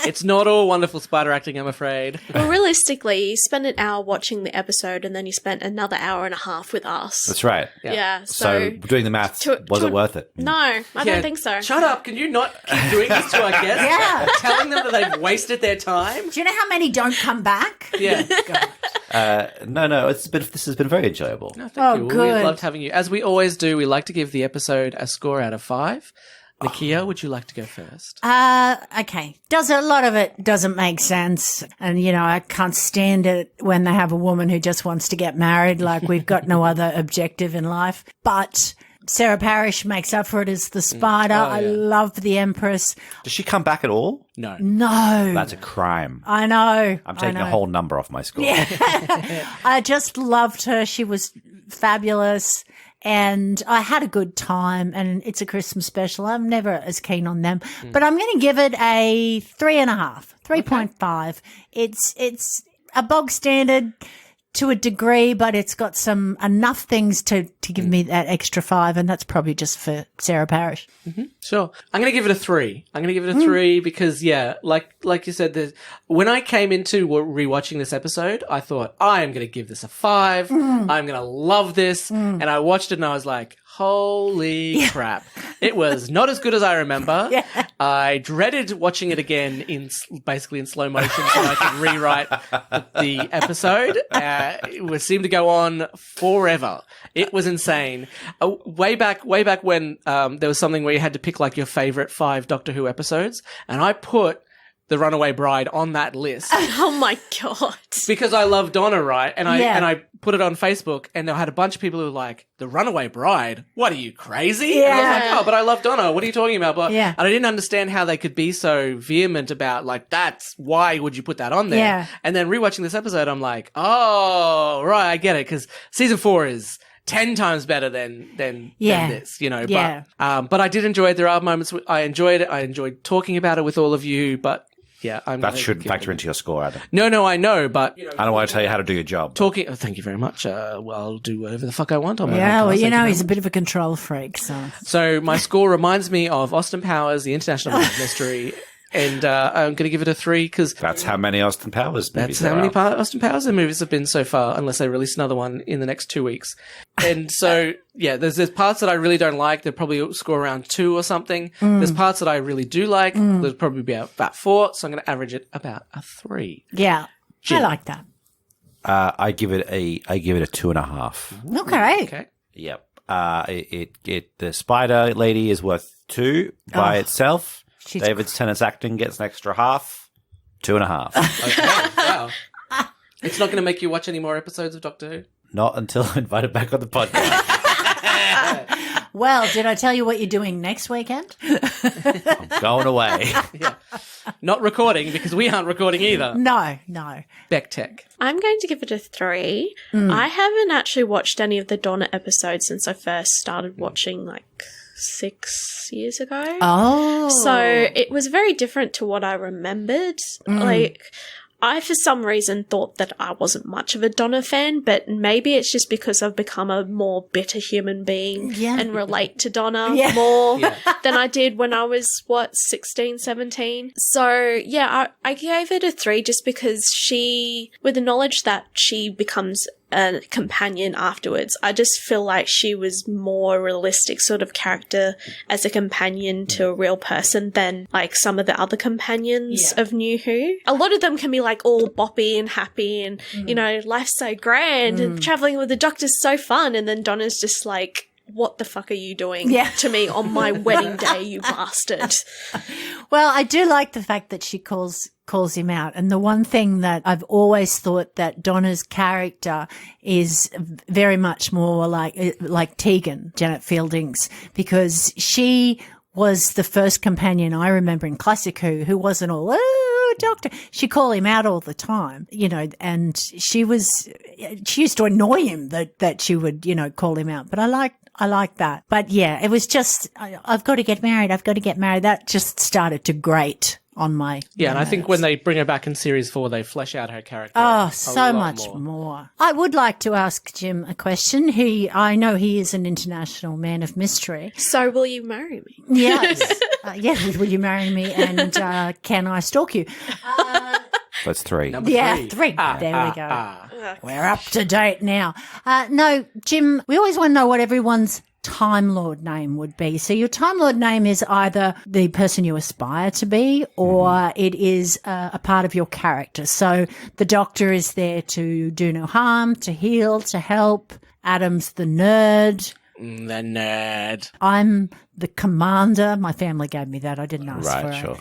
It's not all wonderful spider acting, I'm afraid. Well, realistically, you spent an hour watching the episode and then you spent another hour and a half with us. That's right. Yeah. So doing the maths, was it worth it? No, I don't think so. Shut up. Can you not keep doing this to our guests? Yeah. Telling them that they've wasted their time? Do you know how many don't come back? Yeah. No, this has been very enjoyable. No, thank Oh, you. good. We loved having you. As we always do, we like to give the episode a score out of 5. Nicchia, would you like to go first? Okay. A lot of it doesn't make sense. And, I can't stand it when they have a woman who just wants to get married, like we've got no other objective in life. But Sarah Parish makes up for it as the spider. I love the Empress. Does she come back at all? No. No. That's a crime. I know. I'm taking a whole number off my score. I just loved her. She was fabulous. And I had a good time, and it's a Christmas special. I'm never as keen on them, but I'm going to give it a 3.5, 3.5. It's a bog standard to a degree, but it's got enough things to give me that extra 5, and that's probably just for Sarah Parish. Sure. I'm going to give it a 3. I'm going to give it a 3 because, like you said, when I came into rewatching this episode, I thought, I am going to give this a 5. I'm going to love this. And I watched it and I was like, holy crap. It was not as good as I remember. I dreaded watching it again basically in slow motion so I could rewrite the episode. It seemed to go on forever. It was insane. Way back when there was something where you had to pick like your favorite 5 Doctor Who episodes, and I put The Runaway Bride on that list. Oh my God. Because I love Donna, right? And I put it on Facebook, and I had a bunch of people who were like, The Runaway Bride? What are you, crazy? And I was like, oh, but I love Donna. What are you talking about? And I didn't understand how they could be so vehement about, like, that's why would you put that on there? Yeah. And then rewatching this episode, I'm like, oh, right, I get it. Because season 4 is 10 times better than this, But I did enjoy it. There are moments I enjoyed it. I enjoyed talking about it with all of you, but yeah, that should factor into your score, Adam. No, I know, but I don't want to tell you how to do your job. Talking. Oh, thank you very much. I'll do whatever the fuck I want on my podcast. He's a bit of a control freak, So my score reminds me of Austin Powers, The International Man of Mystery. And I'm going to give it a 3 because that's how many Austin Powers movies there are. That's how many Austin Powers movies have been so far, unless they release another one in the next 2 weeks. And so, there's parts that I really don't like. They'll probably score around 2 or something. There's parts that I really do like. There'll probably be about 4. So I'm going to average it about a 3. Yeah, Jim. I like that. I give it a 2.5. Okay. Yep. The spider lady is worth 2 by itself. David Tennant's acting gets an extra half. 2.5. Okay, wow. It's not going to make you watch any more episodes of Doctor Who? Not until I'm invited back on the podcast. Well, did I tell you what you're doing next weekend? I'm going away. Not recording because we aren't recording either. No. Beck Tech. I'm going to give it a 3. I haven't actually watched any of the Donna episodes since I first started watching, 6 years ago. Oh. So it was very different to what I remembered. I, for some reason, thought that I wasn't much of a Donna fan, but maybe it's just because I've become a more bitter human being and relate to Donna more than I did when I was, 16, 17. So, I gave it a 3 just because with the knowledge that she becomes a companion afterwards, I just feel like she was more realistic sort of character as a companion to a real person than some of the other companions of New Who. A lot of them can be all boppy and happy and life's so grand and traveling with the Doctor's so fun, and then Donna's just what the fuck are you doing to me on my wedding day, you bastard? Well, I do like the fact that she calls him out. And the one thing that I've always thought that Donna's character is very much more like Tegan, Janet Fielding's, because she was the first companion I remember in Classic who wasn't all, oh, Doctor. She called him out all the time, and she used to annoy him that she would, call him out. But I like that. But it was just, I've got to get married. That just started to grate on my and I think when they bring her back in series 4, they flesh out her character. Oh, so much more. I would like to ask Jim a question. I know he is an international man of mystery. So will you marry me? Yes. Will you marry me? And can I stalk you? That's 3. Number 3. 3. There we go. We're up to date now. No, Jim, we always want to know what everyone's Time Lord name would be. So your Time Lord name is either the person you aspire to be or it is a part of your character. So the Doctor is there to do no harm, to heal, to help. Adam's the nerd. The nerd. I'm the commander. My family gave me that. I didn't ask for Right, it. sure.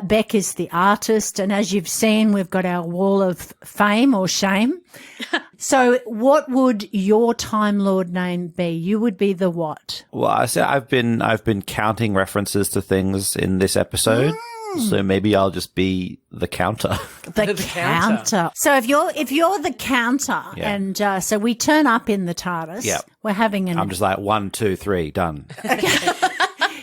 Beck is the artist. And as you've seen, we've got our wall of fame or shame. So what would your Time Lord name be? You would be the what? Well, I say I've been counting references to things in this episode, so maybe I'll just be the counter. The counter. counter. So if you're the counter, Yeah. and so we turn up in the TARDIS. Yep. We're having an. I'm just like 1, 2, 3, done.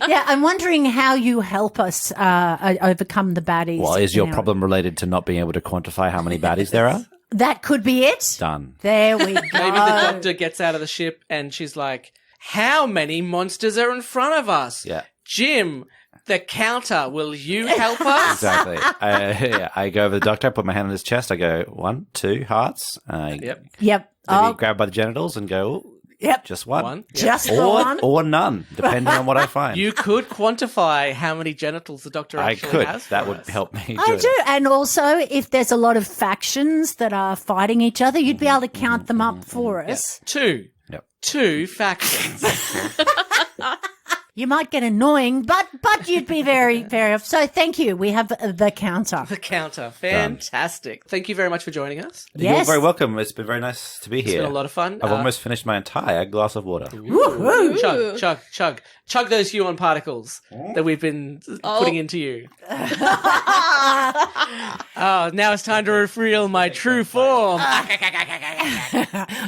Yeah, I'm wondering how you help us overcome the baddies. Well, is your in our- problem related to not being able to quantify how many baddies there are? That could be it. Done. There we go. Maybe the Doctor gets out of the ship and she's like, how many monsters are in front of us? Yeah. Jim, the counter, will you help us? Exactly. I go over the Doctor, I put my hand on his chest, I go 1, 2 hearts. I Yep. Yep. maybe Oh, grab by the genitals and go, "Ooh, yep. just one. One. Yep. Just the Or, one. or none, depending on what I find. You could quantify how many genitals the Doctor I actually could. has. That for would us. help me. I it. do. And also, if there's a lot of factions that are fighting each other, you'd be able to count them up for us. Two. Yep. 2 factions. You might get annoying, but you'd be very, very. So thank you. We have the counter. The counter. Fantastic. Thank you very much for joining us. You're Yes. very welcome. It's been very nice to be here. It's been a lot of fun. I've almost finished my entire glass of water. Woohoo. Chug, chug, chug. Chug those huon particles that we've been putting into you. Oh, now it's time to reveal my true form.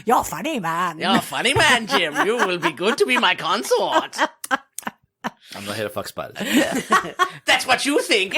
You're funny, man. You're a funny man, Jim. You will be good to be my consort. I'm not here to fuck spiders. That's what you think.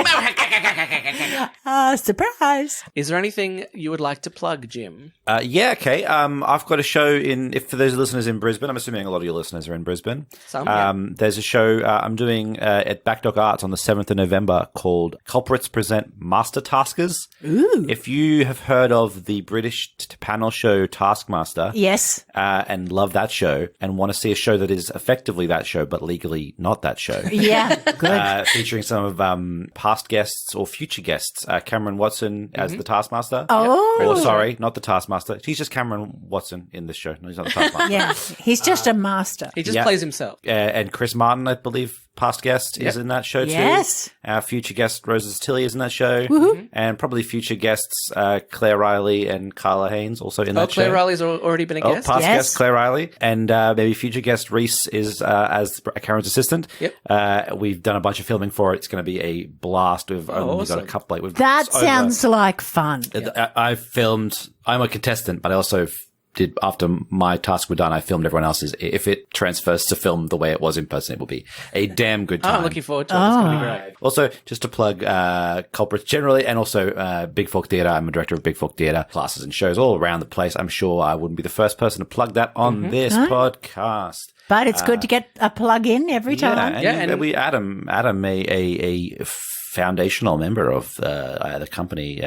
Surprise. Is there anything you would like to plug, Jim? Yeah, okay. I've got a show if for those listeners in Brisbane, I'm assuming a lot of your listeners are in Brisbane. Some, yeah. There's a show I'm doing at Backdock Arts on the 7th of November called Culprits Present Master Taskers. Ooh. If you have heard of the British panel show Taskmaster Yes. and love that show and want to see a show that is effectively that show but legally not that show, Yeah. Good. featuring some of past guests or future guests, Cameron Watson as the Taskmaster. Oh. Or sorry, not the Taskmaster. He's just Cameron Watson in this show. No, he's not the Taskmaster. Yeah. He's just a master. He just yeah. plays himself. And Chris Martin, I believe, past guest, is in that show too. Yes. Our future guest, Roses Tilly, is in that show. And probably future guests, Claire Riley and Carla Haynes, also in that show. Claire Riley's already been a guest. Past Yes. guest Claire Riley, and maybe future guest Reese is as Karen's assistant. Yep. We've done a bunch of filming for it. It's going to be a blast. We've only got a awesome. couple. That sounds like fun. I filmed. I'm a contestant, but I also did after my tasks were done. I filmed everyone else's. If it transfers to film the way it was in person, it will be a damn good time. I'm looking forward to it. It's going to be great. Also, just to plug Culprits generally, and also Big Fork Theatre. I'm a director of Big Fork Theatre classes and shows all around the place. I'm sure I wouldn't be the first person to plug that on this podcast. But it's good to get a plug in every time. And we Adam, a foundational member of the company,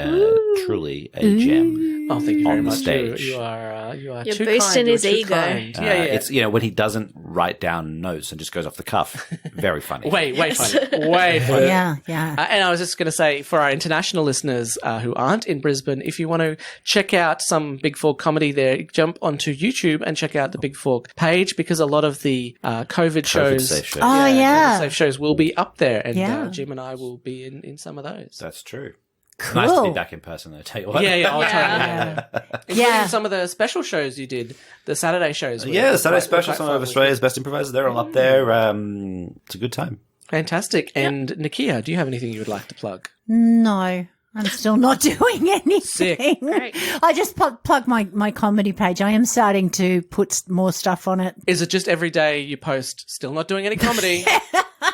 truly a gem. Oh, thank you very On the much. stage. You are You're too boosting kind. his You're too ego. kind. Yeah. It's when he doesn't write down notes and just goes off the cuff. Very funny. Way funny. Way funny. Yeah. Yeah. And I was just going to say, for our international listeners who aren't in Brisbane, if you want to check out some Big Fork comedy there, jump onto YouTube and check out the Big Fork page, because a lot of the COVID shows, safe shows. Oh, yeah. safe shows will be up there, and Yeah. Jim and I will be in some of those. That's true. Cool. Nice to be back in person, though. Tell you what. Yeah, I'll Yeah. Including Yeah. some of the special shows you did, the Saturday shows. Yeah, the Saturday were special, quite some fun. of Australia's best improvisers, they're all up there. It's a good time. Fantastic. And Nicchia, do you have anything you would like to plug? No. I'm still not doing anything. Sick. Great. I just plug my comedy page. I am starting to put more stuff on it. Is it just every day you post, still not doing any comedy?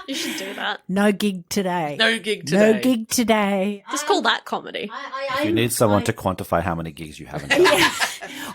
You should do that. No gig today. No gig today. No gig today. Just call that comedy. If you need someone to quantify how many gigs you haven't done.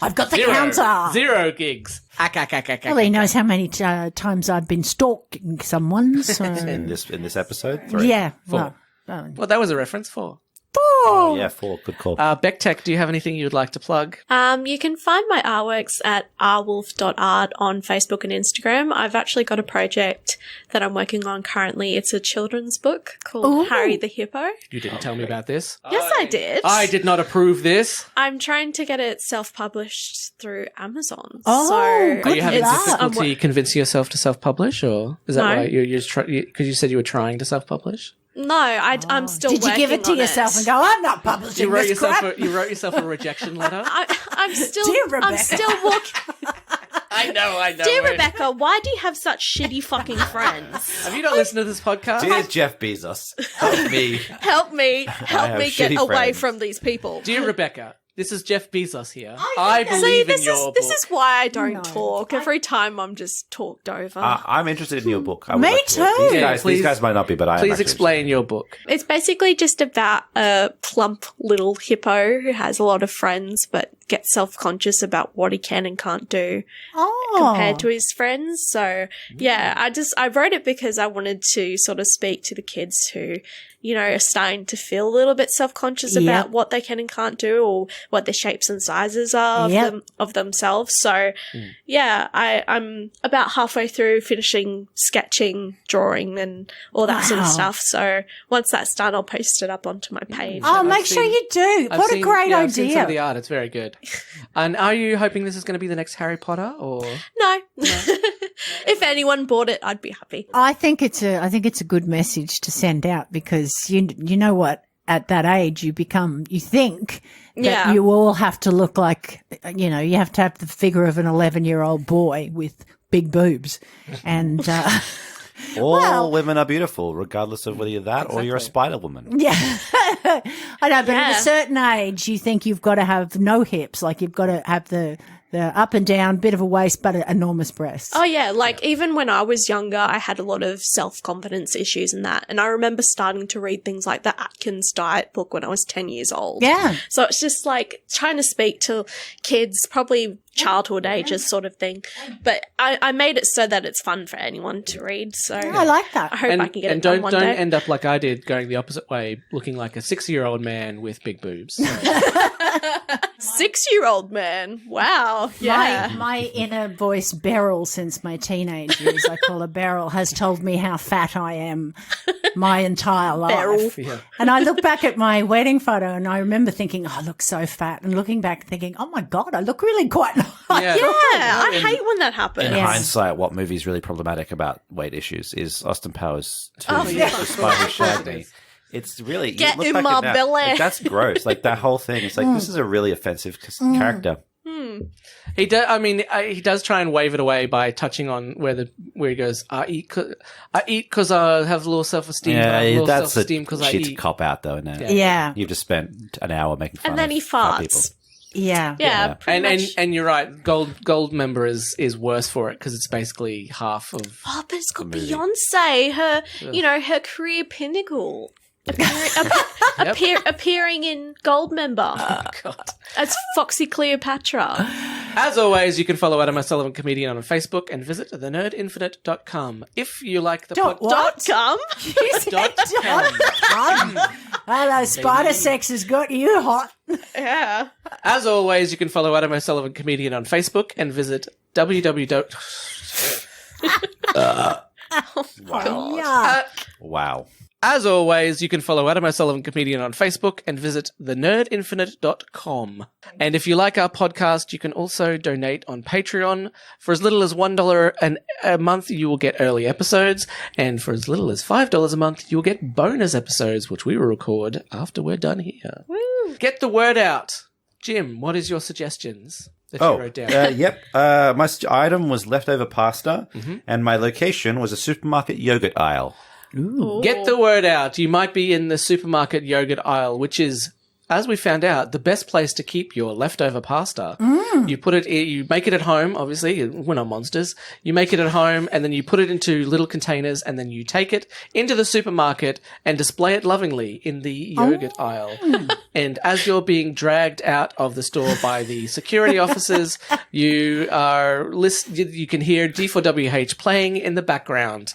I've got the counter. 0 gigs. Well, he knows how many times I've been stalking someone. So in this episode, 3. yeah. 4. Well, Well, that was a reference for. Oh, yeah, 4. Good call. Beck Tech, do you have anything you would like to plug? You can find my artworks at rwolf.art on Facebook and Instagram. I've actually got a project that I'm working on currently. It's a children's book called Harry the Hippo. You didn't tell me about this. Yes, I did. I did not approve this. I'm trying to get it self-published through Amazon. Oh, so good Are you having luck. difficulty convincing yourself to self-publish, or is that No. why you're because you said you were trying to self-publish? No, I'm still Did you working give it to on yourself and go, I'm not You publishing wrote this yourself crap? you wrote yourself a rejection letter. I'm still Dear Rebecca. I'm still walking. I know. Dear Rebecca, why do you have such shitty fucking friends? Have you not listened to this podcast? Dear Jeff Bezos, help me. Help me have get shitty away friends. from these people. Dear Rebecca, this is Jeff Bezos here. I believe in your book. This is why I don't talk. Every time I'm just talked over. I'm interested in your book. I would Me like to read it. too. These Yeah, guys, please- these guys might not be, but I am Please actually explain your book. It's basically just about a plump little hippo who has a lot of friends but gets self-conscious about what he can and can't do compared to his friends. So yeah, I wrote it because I wanted to sort of speak to the kids who, you know, are starting to feel a little bit self-conscious about what they can and can't do, or what their shapes and sizes are of themselves. So yeah, I'm about halfway through finishing sketching, drawing and all that sort of stuff. So once that's done, I'll post it up onto my page. Oh, make sure you do. What a great I've seen some of the idea. art. It's very good. And are you hoping this is going to be the next Harry Potter, or No. If anyone bought it, I'd be happy. I think it's a good message to send out, because you know what, at that age you think that you all have to look like, you know, you have to have the figure of an 11-year-old boy with big boobs, and all women are beautiful, regardless of whether you're that or you're a Spider Woman. yeah, I know. But at a certain age, you think you've got to have no hips, like you've got to have the up and down, bit of a waist, but enormous breasts. Oh yeah, even when I was younger, I had a lot of self-confidence issues and that. And I remember starting to read things like the Atkins diet book when I was 10 years old. Yeah. So it's just like trying to speak to kids, probably childhood ages sort of thing. But I made it so that it's fun for anyone to read. So I like that. I hope I can get it don't done one day. end up like I did, going the opposite way, looking like a 6-year-old man with big boobs. 6-year-old man. Wow. Yeah. My inner voice, Beryl, since my teenage years, I call her Beryl, has told me how fat I am my entire life. Beryl. Yeah. And I look back at my wedding photo and I remember thinking, oh, I look so fat. And looking back thinking, oh my God, I look really quite nice. Yeah. Yeah, I hate when that In happens. Yes. hindsight, what movie is really problematic about weight issues is Austin Powers 2, Oh, yeah. The Spy Who Shagged Me. It's really you Get look in back my at that, belly. like, that's gross. Like that whole thing. It's like this is a really offensive character. He does. I mean, he does try and wave it away by touching on where he goes, I eat because I have low self-esteem. I have Yeah, low that's a self-esteem because I shit eat. cop out though. Now Yeah. you've just spent an hour making fun And then of he fat people. farts. Yeah. Yeah, pretty And much. and you're right. Gold member is worse for it because it's basically half of. Oh, but it's got movie. Beyonce, her career pinnacle. Appearing in Goldmember God. as Foxy Cleopatra. As always, you can follow Adam Sullivan Comedian on Facebook and visit thenerdinfinite.com. If you like the Dot what? .com. .com. Hello, spider sex has got you hot. Yeah. As always, you can follow Adam Sullivan Comedian on Facebook and visit www. Yeah. Wow. As always, you can follow Adam O'Sullivan Comedian on Facebook and visit thenerdinfinite.com. And if you like our podcast, you can also donate on Patreon. For as little as $1 a month, you will get early episodes. And for as little as $5 a month, you'll get bonus episodes, which we will record after we're done here. Woo. Get the word out. Jim, what is your suggestions that you wrote down? Yep. My item was leftover pasta, and my location was a supermarket yogurt aisle. Get the word out. You might be in the supermarket yogurt aisle, which is, as we found out, the best place to keep your leftover pasta. You make it at home, obviously. We're not monsters. You make it at home and then you put it into little containers and then you take it into the supermarket and display it lovingly in the yogurt aisle. And as you're being dragged out of the store by the security officers, you can hear D4WH playing in the background.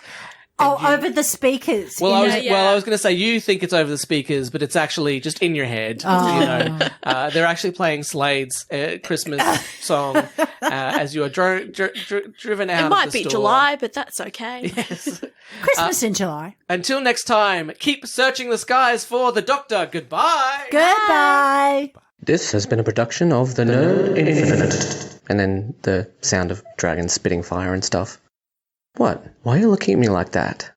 over the speakers. Well, you know? I was going to say you think it's over the speakers, but it's actually just in your head. Oh. You know, they're actually playing Slade's Christmas song as you are driven out. It of might the be store. July, but that's okay. Yes. Christmas in July. Until next time, keep searching the skies for the Doctor. Goodbye. Goodbye. This has been a production of the Nerd Infinite. And then the sound of dragons spitting fire and stuff. What? Why are you looking at me like that?